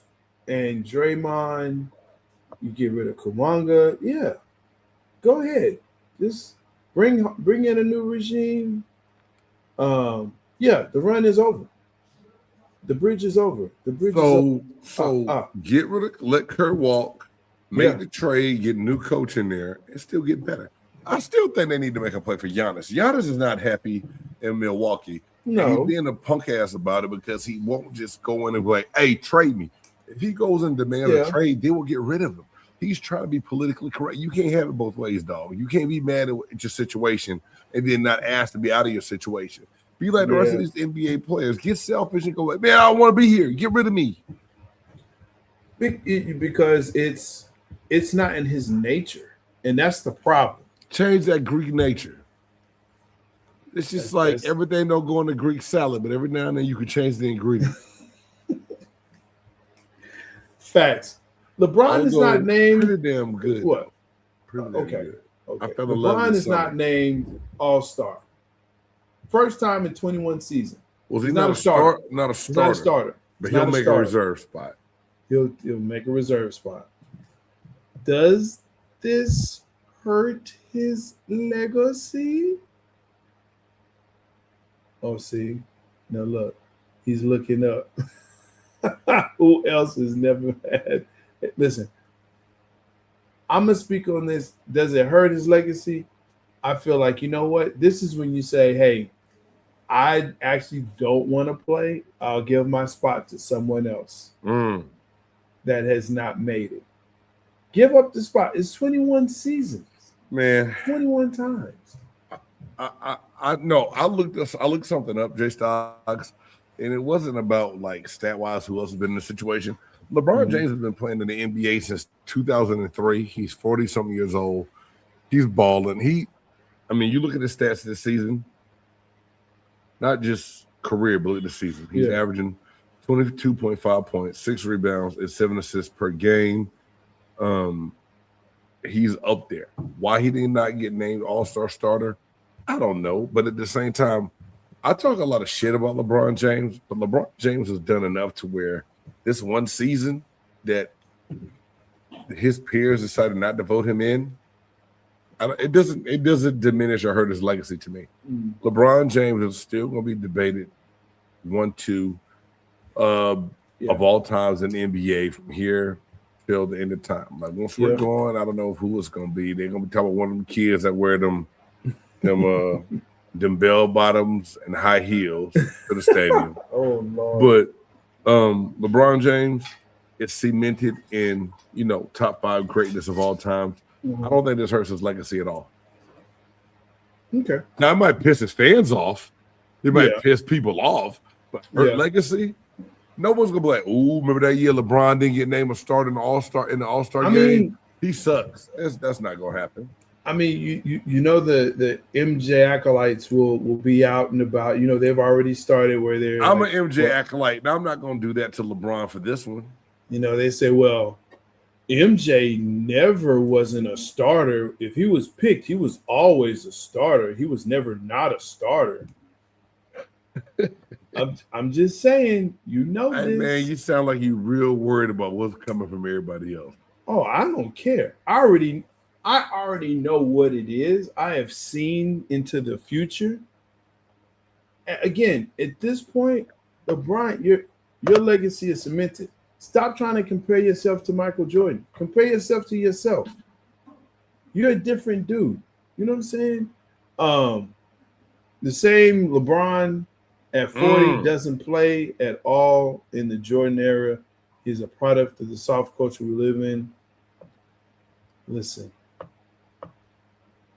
and Draymond, you get rid of Kawanga. Yeah, go ahead. Just bring in a new regime. Yeah, the run is over. The bridge is over. The bridge is over. So get rid of, let Curt walk, make the trade, get a new coach in there, and still get better. I still think they need to make a play for Giannis. Giannis is not happy in Milwaukee. No. He's being a punk ass about it because he won't just go in and be like, hey, trade me. If he goes and demands a trade, they will get rid of him. He's trying to be politically correct. You can't have it both ways, dog. You can't be mad at your situation and then not ask to be out of your situation. Be like the rest of these NBA players. Get selfish and go like, man, I don't want to be here. Get rid of me. Because it's not in his nature. And that's the problem. Change that Greek nature. It's just like everything don't go in the Greek salad, but every now and then you can change the ingredient. Facts. LeBron is not named. Pretty damn good. What? Okay. LeBron is not named All-Star. First time in 21 seasons. Was he not a starter? Not a starter. He's not a starter. But he'll make a reserve spot. He'll make a reserve spot. Does this hurt his legacy? Oh, see. Now look. He's looking up. Who else has never had? Listen, I'm going to speak on this. Does it hurt his legacy? I feel like, you know what? This is when you say, hey, I actually don't want to play. I'll give my spot to someone else that has not made it. Give up the spot. It's 21 seasons. Man. 21 times. I know. I looked something up, J Stocks, and it wasn't about like stat wise who else has been in the situation. LeBron James has been playing in the NBA since 2003. He's 40-something years old. He's balling. You look at his stats this season, not just career, but this season. He's averaging 22.5 points, 6 rebounds, and 7 assists per game. He's up there. Why he did not get named All-Star starter, I don't know. But at the same time, I talk a lot of shit about LeBron James, but LeBron James has done enough to where this one season that his peers decided not to vote him in, it doesn't diminish or hurt his legacy to me. LeBron James is still going to be debated 1-2 of all times in the NBA from here till the end of time. Like once we're gone, I don't know who it's going to be. They're going to be talking about one of them kids that wear them bell bottoms and high heels to the stadium. Oh Lord! But LeBron James is cemented in top 5 greatness of all time. I don't think this hurts his legacy at all. Okay. Now it might piss his fans off. It might piss people off, but hurt legacy. No one's gonna be like, "Ooh, remember that year LeBron didn't get named a starter in the All-Star game? He sucks." That's not gonna happen. I mean, you know the MJ acolytes will be out and about. They've already started where they're. I'm an MJ acolyte. Now I'm not gonna do that to LeBron for this one. They say, well, MJ never wasn't a starter. If he was picked, he was always a starter. He was never not a starter. I'm just saying, hey, this. Man, you sound like you real worried about what's coming from everybody else. Oh, I don't care. I already know what it is. I have seen into the future. Again, at this point, LeBron, your legacy is cemented. Stop trying to compare yourself to Michael Jordan. Compare yourself to yourself. You're a different dude. You know what I'm saying? The same LeBron at 40 doesn't play at all in the Jordan era. He's a product of the soft culture we live in. Listen.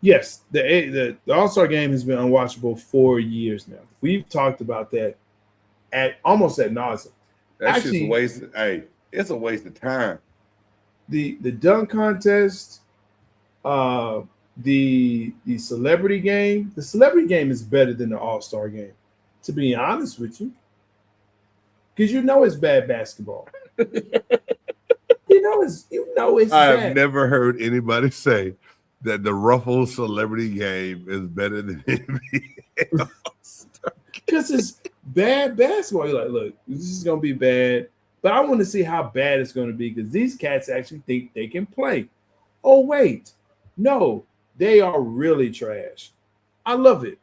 Yes, the All-Star game has been unwatchable for years now. We've talked about that almost ad nauseum. That's just a waste. Hey, it's a waste of time. The dunk contest, the celebrity game. The celebrity game is better than the All-Star game. To be honest with you, because you know it's bad basketball. It's I have bad. never heard anybody say that the Ruffles celebrity game is better than NBA. Because it's bad basketball. You're like, look, this is gonna be bad, but I want to see how bad it's gonna be because these cats actually think they can play. Oh wait, no, they are really trash. I love it.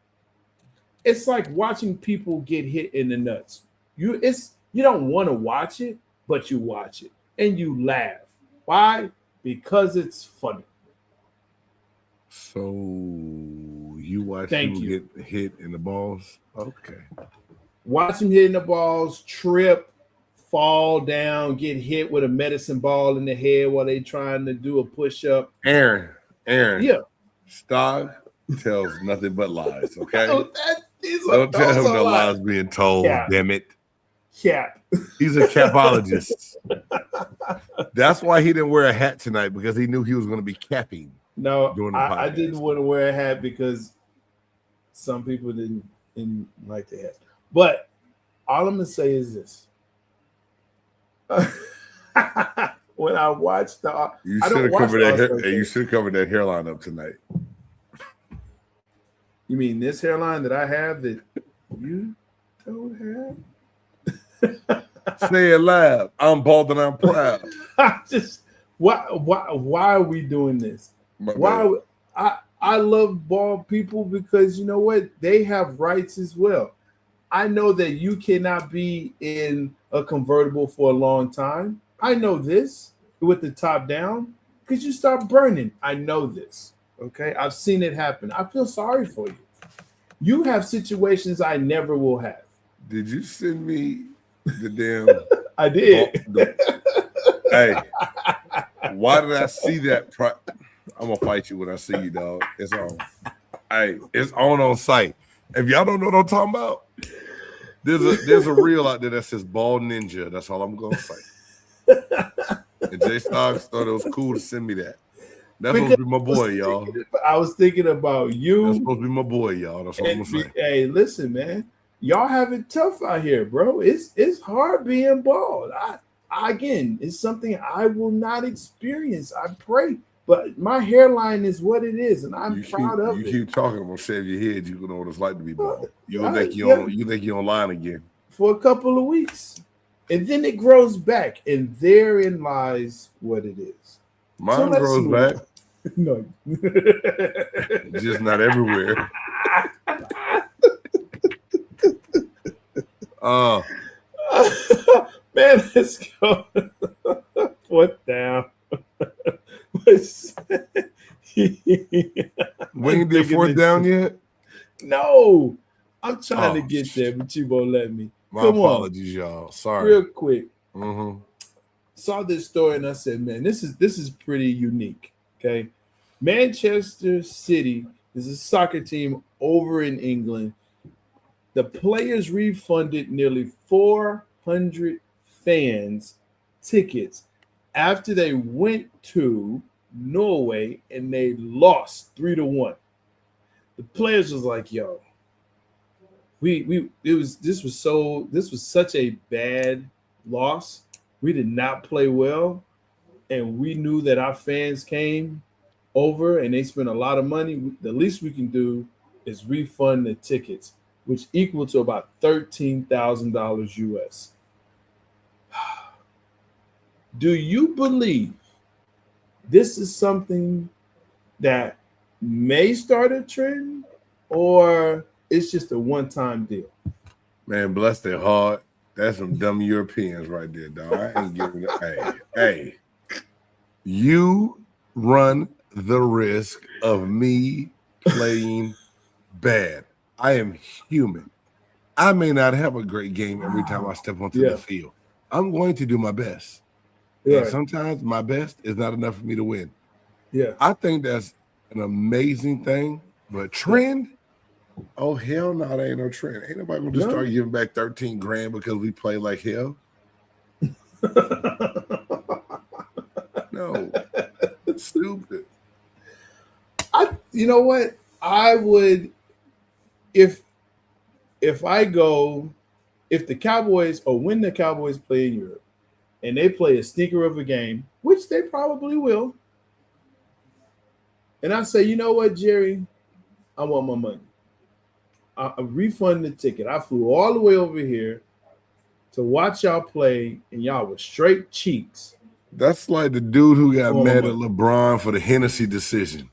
It's like watching people get hit in the nuts. You don't want to watch it, but you watch it and you laugh. Why? Because it's funny. So you watch people get hit in the balls? Okay. Watch them hitting the balls, trip, fall down, get hit with a medicine ball in the head while they trying to do a push-up. Aaron. Yeah. Stock tells nothing but lies, okay? Don't tell him no lies being told, damn it. Cap. He's a capologist. That's why he didn't wear a hat tonight, because he knew he was going to be capping. No, I didn't want to wear a hat because some people didn't like the hat. But all I'm going to say is this. When I watched you should have covered that hairline up tonight. You mean this hairline that I have that you don't have? Say it loud. I'm bald and I'm proud. Why are we doing this? Why I love bald people because you know what? They have rights as well. I know that you cannot be in a convertible for a long time. I know this with the top down because you start burning. I know this. Okay. I've seen it happen. I feel sorry for you. You have situations I never will have. Did you send me the damn? I did. Hey, why did I see that? I'm gonna fight you when I see you, dog. It's on. Hey, it's on site. If y'all don't know what I'm talking about, there's a reel out there that says "Bald Ninja." That's all I'm gonna say. And Jay Stocks thought it was cool to send me that. That's supposed to be my boy, y'all. I was thinking about you. That's supposed to be my boy, y'all. That's what I'm gonna say. Hey, listen, man. Y'all have it tough out here, bro. It's hard being bald. Again, it's something I will not experience. I pray, but my hairline is what it is, and I'm proud of it. You keep talking, I'm gonna shave your head. You know what it's like to be bald. You think you're online again for a couple of weeks, and then it grows back, and therein lies what it is. Mine grows back. No, just not everywhere. Man, let's go. Foot down. We ain't did fourth down yet? No. I'm trying to get there, but you won't let me. My apologies, y'all. Sorry. Real quick. Mm-hmm. Saw this story and I said, man, this is pretty unique. Okay. Manchester City is a soccer team over in England. The players refunded nearly 400 fans tickets after they went to Norway and they lost 3-1. The players was like, yo, this was such a bad loss. We did not play well, and we knew that our fans came over and they spent a lot of money. The least we can do is refund the tickets, which equal to about $13,000 US. Do you believe this is something that may start a trend, or it's just a one-time deal? Man, bless their heart. That's some dumb Europeans right there, dog. I ain't giving it. Hey, you run the risk of me playing bad. I am human. I may not have a great game every time I step onto the field. I'm going to do my best. Yeah. And sometimes my best is not enough for me to win. Yeah. I think that's an amazing thing. But trend? Oh, hell no, that ain't no trend. Ain't nobody gonna just start giving back 13 grand because we play like hell. No. It's stupid. You know what? I would, if I go if the Cowboys or when the Cowboys play in Europe and they play a stinker of a game, which they probably will, and I say, you know what, Jerry, I want my money. I refund the ticket. I flew all the way over here to watch y'all play, and y'all were straight cheeks. That's like the dude who got mad at LeBron for the Hennessy decision.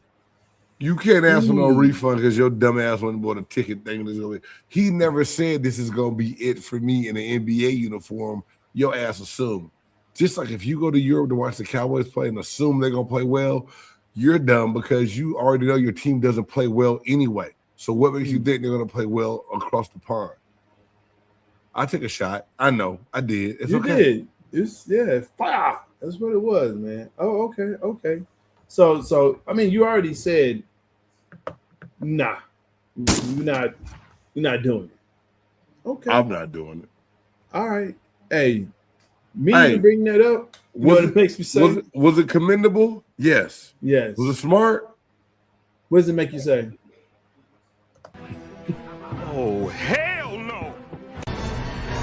You can't ask for no refund because your dumb ass went and bought a ticket thing. He never said this is going to be it for me in an NBA uniform. Your ass assumed. Just like if you go to Europe to watch the Cowboys play and assume they're going to play well, you're dumb because you already know your team doesn't play well anyway. So what makes you think they're going to play well across the pond? I took a shot. I know. I did. It's okay. Did. Fire. That's what it was, man. Oh, okay. So I mean, you already said, nah, you're not doing it. Okay. I'm not doing it. All right. Hey, to bring that up, it makes me say. Was it commendable? Yes. Yes. Was it smart? What does it make you say? Oh, hell no.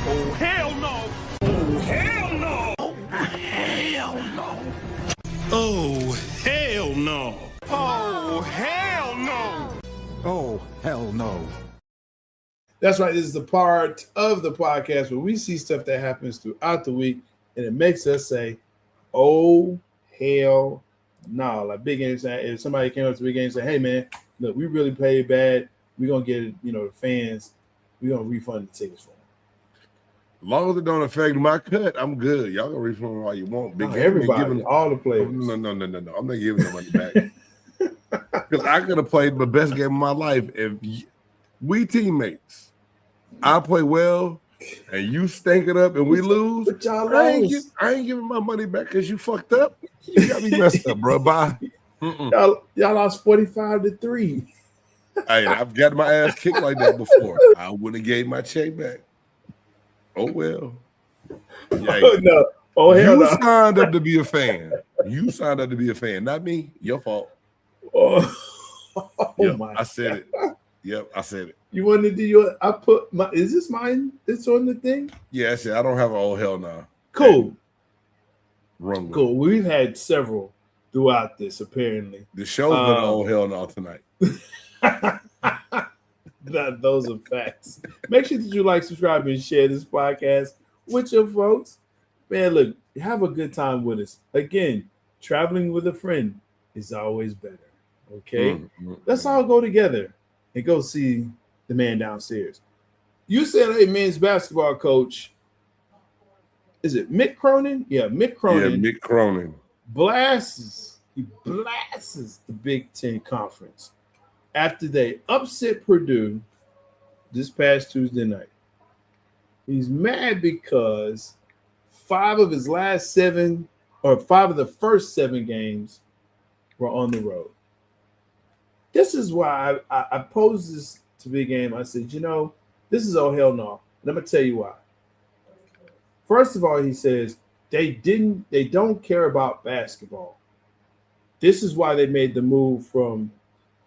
Oh, hell no. Oh, hell no. Oh, hell no. Oh, hell no. Oh, hell no. Oh, hell no. That's right. This is the part of the podcast where we see stuff that happens throughout the week, and it makes us say, oh, hell no. Like big games, if somebody came up to big game and said, hey, man, look, we really played bad. We're going to get, the fans, we're going to refund the tickets for them. As long as it don't affect my cut, I'm good. Y'all can refund all you want. Big everybody, all the players. No. I'm not giving the money back. Because I could have played the best game of my life if we teammates. I play well, and you stink it up, and we lose. But y'all I ain't giving my money back because you fucked up. You got me messed up, bro. Bye. Y'all lost 45-3. Hey, I've got my ass kicked like that before. I wouldn't have gave my check back. Oh well. Yeah. Oh, no. Oh hell you no. signed up to be a fan. You signed up to be a fan, not me. Your fault. My! I said it. Yep, I said it. You wanted to do your? I put my. Is this mine? It's on the thing. Yeah, I said I don't have an old hell now. Cool. Wrong. Cool. We've had several throughout this. Apparently, the show's been old hell now tonight. Those are facts. Make sure that you like, subscribe, and share this podcast with your folks. Man, look, have a good time with us. Again, traveling with a friend is always better. Okay? Let's all go together and go see the man downstairs. You said, hey, men's basketball coach. Is it Mick Cronin? Yeah, Mick Cronin. Yeah, Mick Cronin. He blasts the Big Ten Conference after they upset Purdue this past Tuesday night. He's mad because 5 of the first 7 games were on the road. This is why I posed this to Big Game. I said, this is oh hell no. And I'm gonna tell you why. First of all, he says they don't care about basketball. This is why they made the move from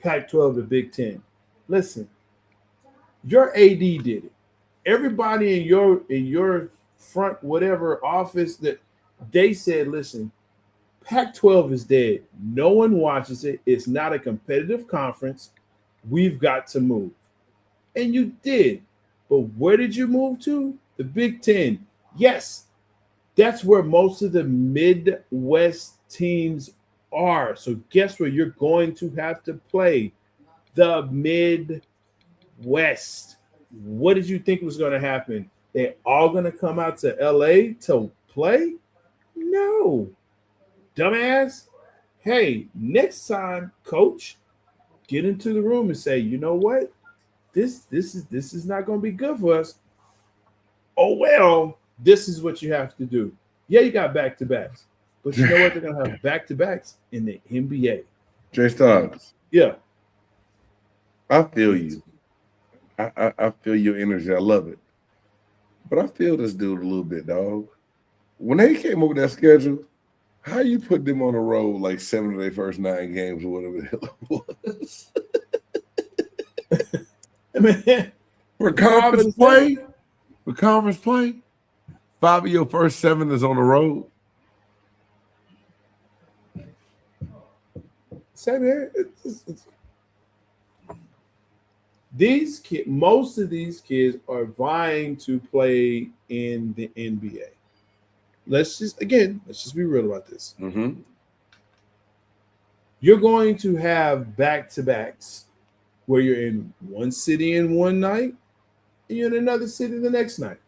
Pac-12 to Big Ten. Listen, your AD did it. Everybody in your front whatever office that they said, listen, Pac-12 is dead. No one watches it. It's not a competitive conference. We've got to move. And you did. But where did you move to? The Big Ten. Yes, that's where most of the Midwest teams are. So guess where you're going to have to play? The Midwest. What did you think was going to happen? They're all going to come out to LA to play? No. Dumbass. Hey, next time, coach, get into the room and say, you know what? This is not going to be good for us. Oh, well, this is what you have to do. Yeah, you got back-to-backs. But you know what? They're going to have back-to-backs in the NBA. Jay Stocks. Yeah. I feel you. I feel your energy. I love it. But I feel this dude a little bit, dog. When they came up with that schedule, how you put them on the road like 7 of their first 9 games or whatever the hell it was? Man, For conference play? for conference play. 5 of your first 7 is on the road. Same here. These kids, most of these kids are vying to play in the NBA. Let's just be real about this. Mm-hmm. You're going to have back-to-backs where you're in one city in one night and you're in another city the next night.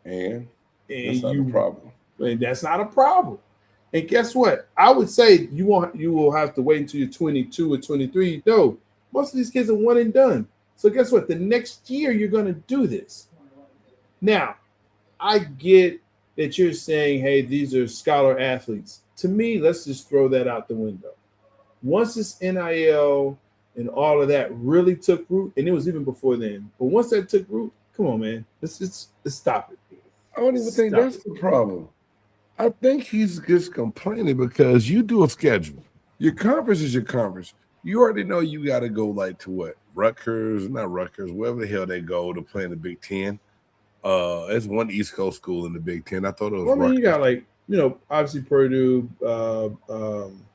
And that's not a problem. And that's not a problem. And guess what? I would say you will have to wait until you're 22 or 23. No, most of these kids are one and done. So guess what? The next year you're going to do this. Now, I get that you're saying, hey, these are scholar athletes. To me, let's just throw that out the window. Once this NIL and all of that really took root, and it was even before then, but once that took root, come on, man, let's stop it. I don't even think that's the problem. I think he's just complaining because you do a schedule. Your conference is your conference. You already know you got to go like to what? Rutgers, not Rutgers, wherever the hell they go to play in the Big Ten. It's one East Coast school in the Big Ten. I thought it was Rutgers. You got obviously Purdue,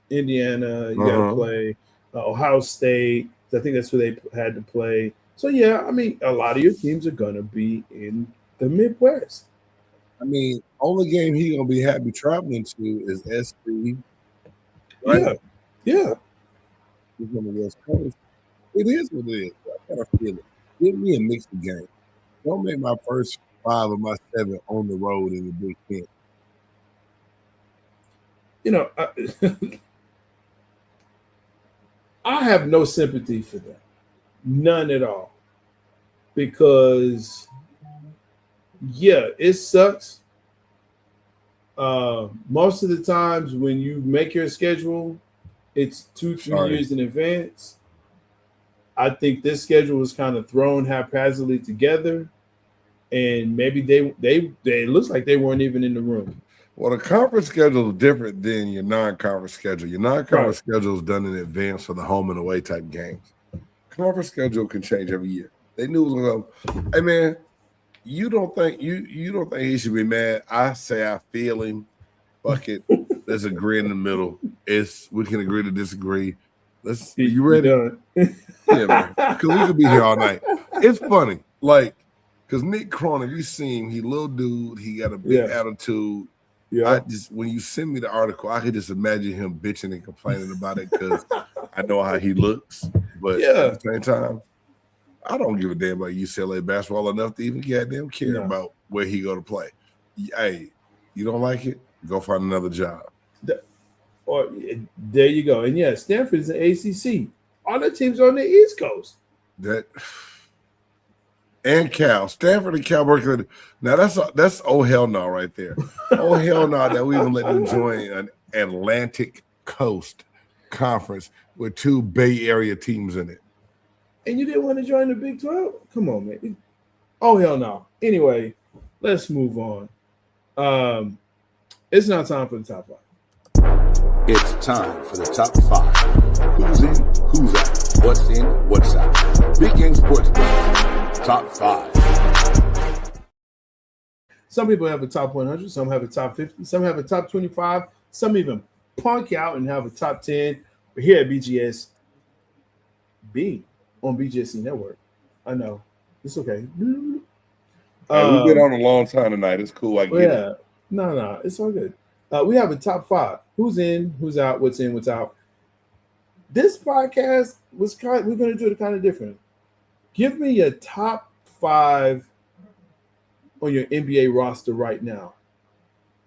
Indiana, you got to play Ohio State. I think that's who they had to play. So, yeah, I mean, a lot of your teams are going to be in the Midwest. I mean, only game he's going to be happy traveling to is SC. Right? Yeah. He's on the West Coast. It is what it is. I kind of feel it. Give me a mixed game. Don't make my first 5 of my 7 on the road in the Big Ten. I have no sympathy for that. None at all. Because, yeah, it sucks. Most of the times when you make your schedule, it's 2-3 years in advance. I think this schedule was kind of thrown haphazardly together, and maybe they looks like they weren't even in the room. Well, the conference schedule is different than your non-conference schedule. Your non-conference schedule is done in advance for the home and away type games. Conference schedule can change every year. They knew it was going to go, hey man, you don't think he should be mad? I say I feel him. Fuck it. Let's agree in the middle. We can agree to disagree. You ready? Yeah, man. Because we could be here all night. It's funny. Because Nick Cronin, you see him, he little dude, he got a big attitude. Yeah. When you send me the article, I could just imagine him bitching and complaining about it because I know how he looks. But at the same time, I don't give a damn about UCLA basketball enough to even goddamn care about where he go to play. Hey, you don't like it? Go find another job. There you go. And Stanford is an ACC. All the teams are on the East Coast. And Cal, Stanford and Cal Berkeley. Now that's oh hell no right there. Oh hell no that we even let them join an Atlantic Coast conference with 2 Bay Area teams in it. And you didn't want to join the Big 12? Come on, man. Oh hell no. Anyway, let's move on. It's now time for the top 5. It's time for the top 5. Who's in, who's out, what's in, what's out. Big Game Sports Break. Top 5. Some people have a top 100. Some have a top 50. Some have a top 25. Some even punk out and have a top 10. But here at BGS, on BGSC Network, I know it's okay. We've been on a long time tonight. It's cool. I get it. No, it's all good. We have a top 5. Who's in, who's out, what's in, what's out. This podcast we're going to do it kind of different. Give me your top 5 on your NBA roster right now.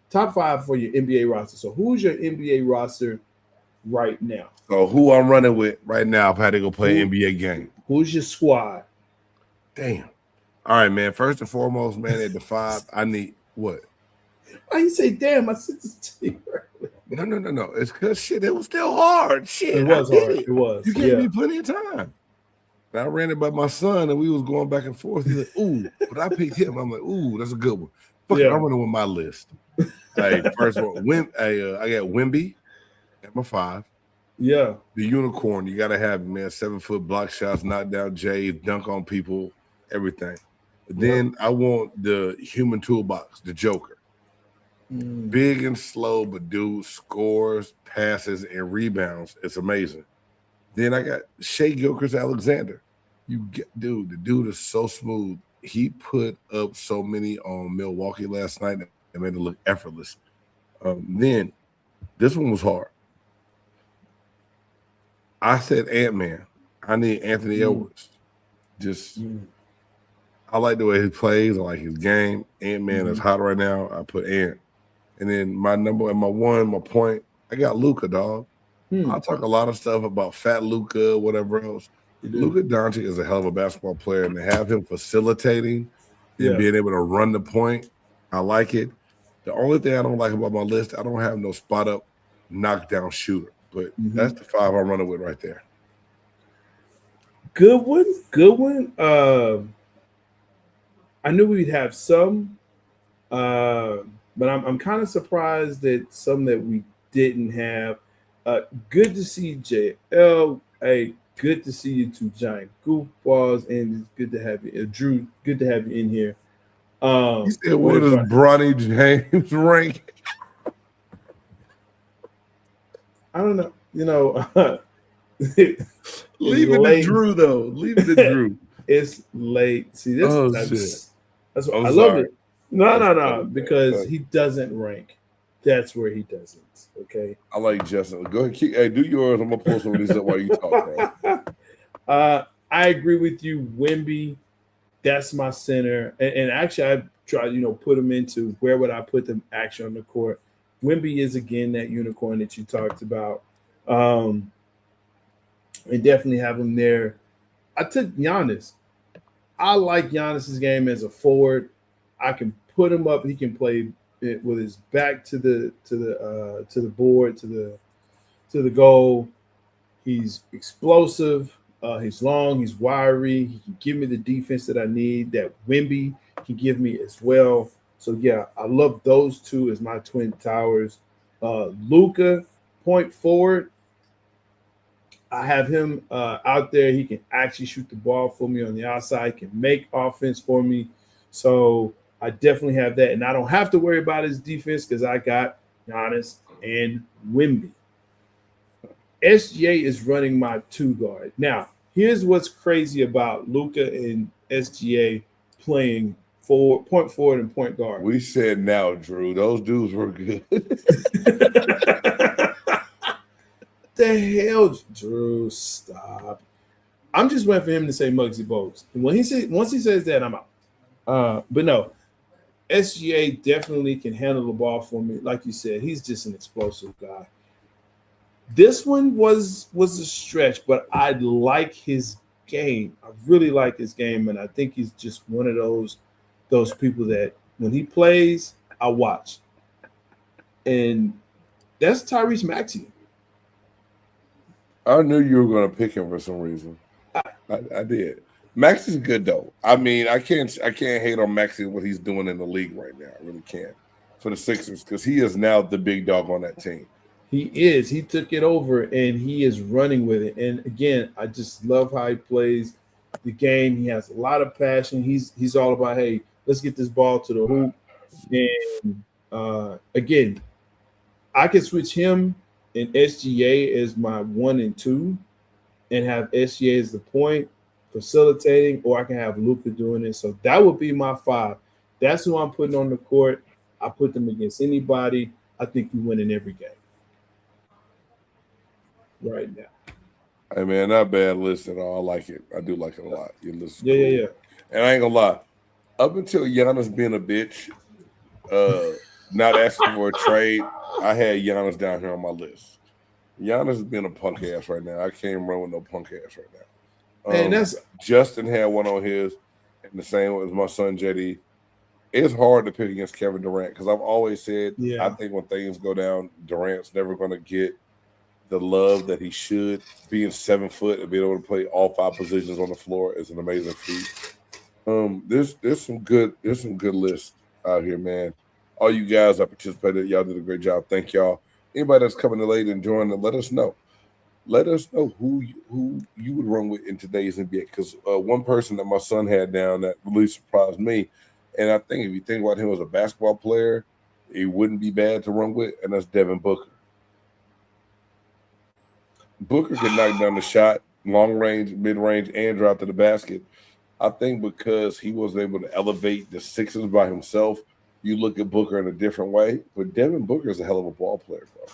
Top 5 for your NBA roster. So who's your NBA roster right now? So who I'm running with right now if I had to go play an NBA game. Who's your squad? Damn. All right, man. First and foremost, man, at the 5, I need what? Why you say damn? I said this to you earlier. No. It's because shit, it was still hard. Shit. It was hard. It was. You gave me plenty of time. And I ran it by my son, and we was going back and forth. He's like, ooh, but I picked him. I'm like, ooh, that's a good one. Fuck it, I'm running with my list. Hey, first of all, I got Wemby at my 5. Yeah. The unicorn, you got to have him, man. 7-foot block shots, knock down J's, dunk on people, everything. Then I want the human toolbox, the Joker. Big and slow, but dude scores, passes, and rebounds. It's amazing. Then I got Shea Gilchrist-Alexander. The dude is so smooth. He put up so many on Milwaukee last night and made it look effortless. Then this one was hard. I said Ant-Man. I need Anthony Edwards. I like the way he plays. I like his game. Ant-Man is hot right now. I put Ant. And then my number and my point, I got Luka, dog. I talk a lot of stuff about fat Luka, whatever else. Luka Doncic is a hell of a basketball player, and to have him facilitating and being able to run the point, I like it. The only thing I don't like about my list, I don't have no spot up knockdown shooter, but that's the 5 I'm running with right there. Good one. I knew we'd have some, but I'm kind of surprised that some that we didn't have. Good to see JL. Hey, good to see you two giant goofballs, and it's good to have you, Drew. Good to have you in here. He said, "What is Bronny James rank?" I don't know. You know, leave it to Drew though. Leave it to Drew. It's late. See this. That's what I love it. No, because he doesn't rank. That's where he doesn't. Okay. I like Justin. Go ahead. Hey, do yours. I'm gonna post some of these up while you talk, bro. I agree with you, Wemby. That's my center. And actually, I try, put him into where would I put them actually on the court. Wemby is again that unicorn that you talked about, and definitely have him there. I took Giannis. I like Giannis's game as a forward. I can put him up. He can play it with his back to the board, to the goal. He's explosive. He's long. He's wiry. He can give me the defense that I need. That Wemby can give me as well. So yeah, I love those two as my twin towers. Luka, point forward. I have him out there. He can actually shoot the ball for me on the outside. Can make offense for me. So I definitely have that, and I don't have to worry about his defense because I got Giannis and Wemby. SGA is running my 2 guard. Now, here's what's crazy about Luka and SGA playing point forward and point guard. We said now, Drew. Those dudes were good. The hell, Drew? Stop. I'm just waiting for him to say Muggsy Bogues. And once he says that, I'm out. But no, SGA definitely can handle the ball for me. Like you said, he's just an explosive guy. This one was a stretch, but I like his game. I really like his game, and I think he's just one of those people that when he plays, I watch. And that's Tyrese Maxey. I knew you were going to pick him for some reason. I did. Max is good though. I mean, I can't hate on Max and what he's doing in the league right now. I really can't for the Sixers because he is now the big dog on that team. He is. He took it over and he is running with it. And again, I just love how he plays the game. He has a lot of passion. He's all about, hey, let's get this ball to the hoop. And again, I could switch him and SGA as my 1 and 2 and have SGA as the point facilitating, or I can have Luka doing it. So that would be my 5. That's who I'm putting on the court. I put them against anybody. I think we win in every game right now. Hey man, not bad list at all. I like it. I do like it a lot. Your list is cool. Yeah. And I ain't gonna lie. Up until Giannis being a bitch, not asking for a trade, I had Giannis down here on my list. Giannis is being a punk ass right now. I can't run with no punk ass right now. And that's Justin had one on his, and the same as my son JD. It's hard to pick against Kevin Durant because I've always said I think when things go down, Durant's never going to get the love that he should. Being 7 foot and being able to play all 5 positions on the floor is an amazing feat. There's some good lists out here, man. All you guys that participated, y'all did a great job. Thank y'all. Anybody that's coming in late and joining, let us know. let us know who you would run with in today's NBA. Because one person that my son had down that really surprised me, and I think if you think about him as a basketball player, he wouldn't be bad to run with, and that's Devin Booker. Booker can knock down the shot, long range, mid range, and drop to the basket. I think because he was able to elevate the Sixers by himself, you look at Booker in a different way. But Devin Booker is a hell of a ball player, bro.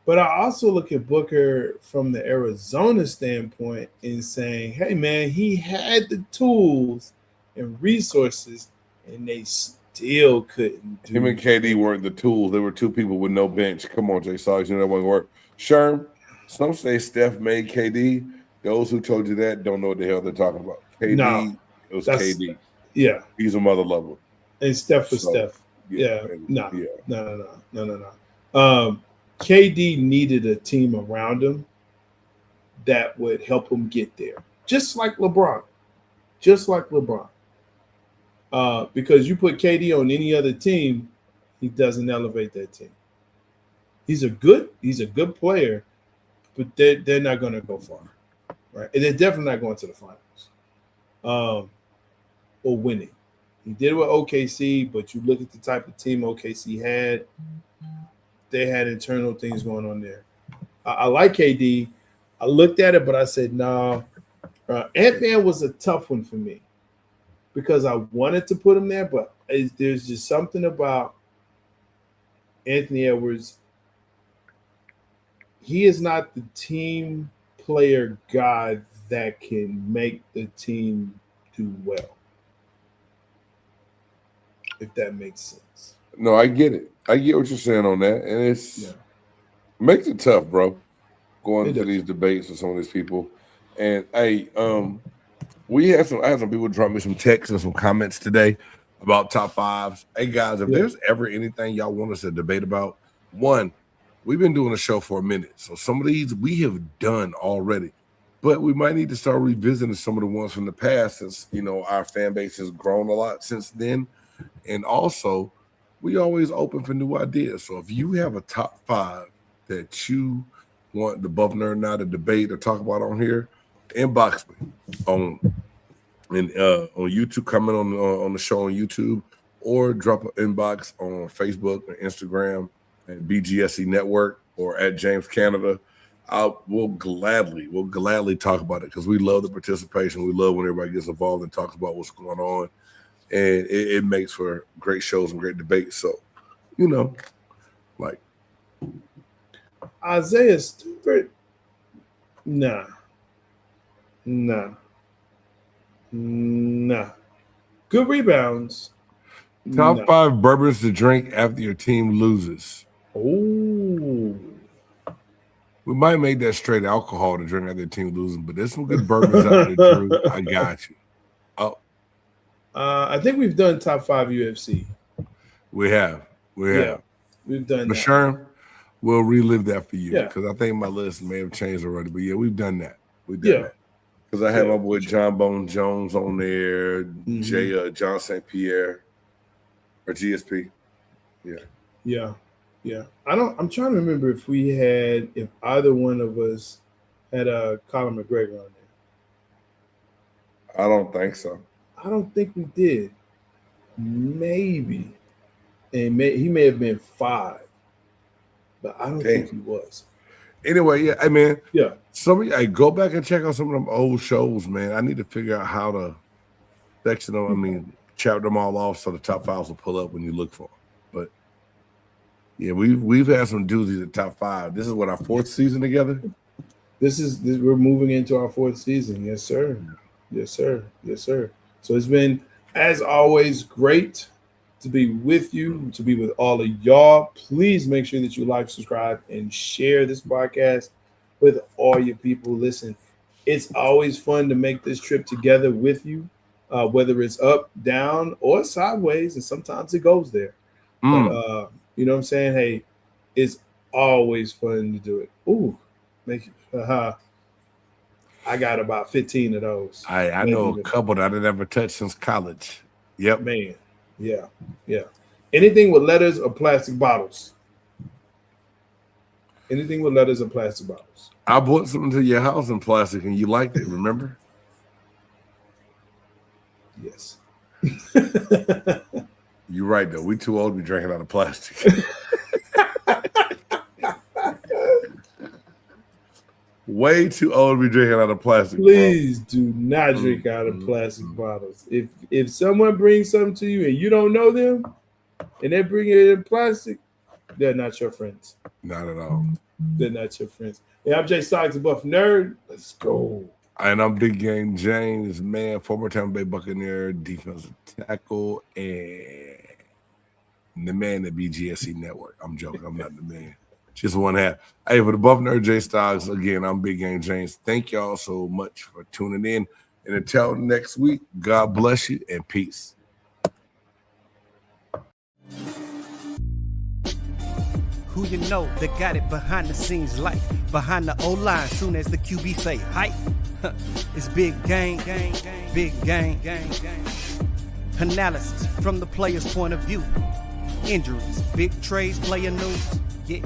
But I also look at Booker from the Arizona standpoint in saying, hey, man, he had the tools and resources, and they still couldn't do him and KD weren't the tools. They were two people with no bench. Come on, Jay Soggs, you know that wouldn't work. Sherm, some say Steph made KD. Those who told you that don't know what the hell they're talking about. KD, it was KD. Yeah. He's a mother lover. And Steph was Steph. Yeah. No. KD needed a team around him that would help him get there. Just like LeBron. Because you put KD on any other team, he doesn't elevate that team. He's a good player, but they're not going to go far, right? And they're definitely not going to the finals or winning. He did it with OKC, but you look at the type of team OKC had. They had internal things going on there. I like KD. I looked at it, but I said, no. Ant-Man was a tough one for me because I wanted to put him there, but there's just something about Anthony Edwards. He is not the team player guy that can make the team do well, if that makes sense. No, I get it. I get what you're saying on that, and makes it tough, bro, going to these debates with some of these people. And hey, I had some people drop me some texts and some comments today about top fives. Hey guys, if there's ever anything y'all want us to debate about, one, we've been doing a show for a minute, so some of these we have done already, but we might need to start revisiting some of the ones from the past, since our fan base has grown a lot since then, and also we always open for new ideas. So if you have a top five that you want the Buff Nerd and I to debate or talk about on here, inbox me on YouTube, comment on the show on YouTube, or drop an inbox on Facebook or Instagram at BGSE Network or at James Canada. We'll gladly talk about it because we love the participation. We love when everybody gets involved and talks about what's going on. And it makes for great shows and great debates. So, like Isaiah Stewart, nah. Good rebounds. Top five bourbons to drink after your team loses. Oh. We might make that straight alcohol to drink after your team losing, but there's some good bourbons out there, Drew. I got you. Oh. I think we've done top five UFC. We have. We've done but that. Sherm, we'll relive that for you because I think my list may have changed already. But we've done that. That. Because I had my boy John Bone Jones on there, John St. Pierre, or GSP. Yeah. I'm trying to remember if either one of us had Conor McGregor on there. I don't think so. I don't think we did. Maybe. And he may have been 5. But I don't think he was. Anyway, I mean, some of you go back and check out some of them old shows, man. I need to figure out how to section them. Chapter them all off so the top fives will pull up when you look for them. But we've had some doozies at top 5. This is what, our 4th season together? We're moving into our 4th season. Yes, sir. So it's been, as always, great to be with you, to be with all of y'all. Please make sure that you like, subscribe, and share this podcast with all your people. Listen, it's always fun to make this trip together with you, whether it's up, down, or sideways, and sometimes it goes there. But, you know what I'm saying? Hey, it's always fun to do it. Ooh, I got about 15 of those. I know a couple that I never touched since college. Yep. Man. Yeah. Anything with letters or plastic bottles? Anything with letters and plastic bottles. I bought something to your house in plastic and you liked it, remember? Yes. You're right, though. We too old to be drinking out of plastic. Way too old to be drinking out of plastic. Please do not drink out of plastic bottles. If someone brings something to you and you don't know them and they bring it in plastic, they're not your friends. Not at all. They're not your friends. Hey, I'm Jay Stocks, the Buff Nerd. Let's go. And I'm Big Game James, man, former Tampa Bay Buccaneer, defensive tackle, and the man at BGSC Network. I'm joking. I'm not the man. Just one half. Hey, for the Buff Nerd J Stocks, again, I'm Big Game James. Thank y'all so much for tuning in. And until next week, God bless you and peace. Who you know that got it behind the scenes like behind the O-line soon as the QB say hype. It's big game, big game. Analysis from the player's point of view. Injuries, big trades, player news. Yeah.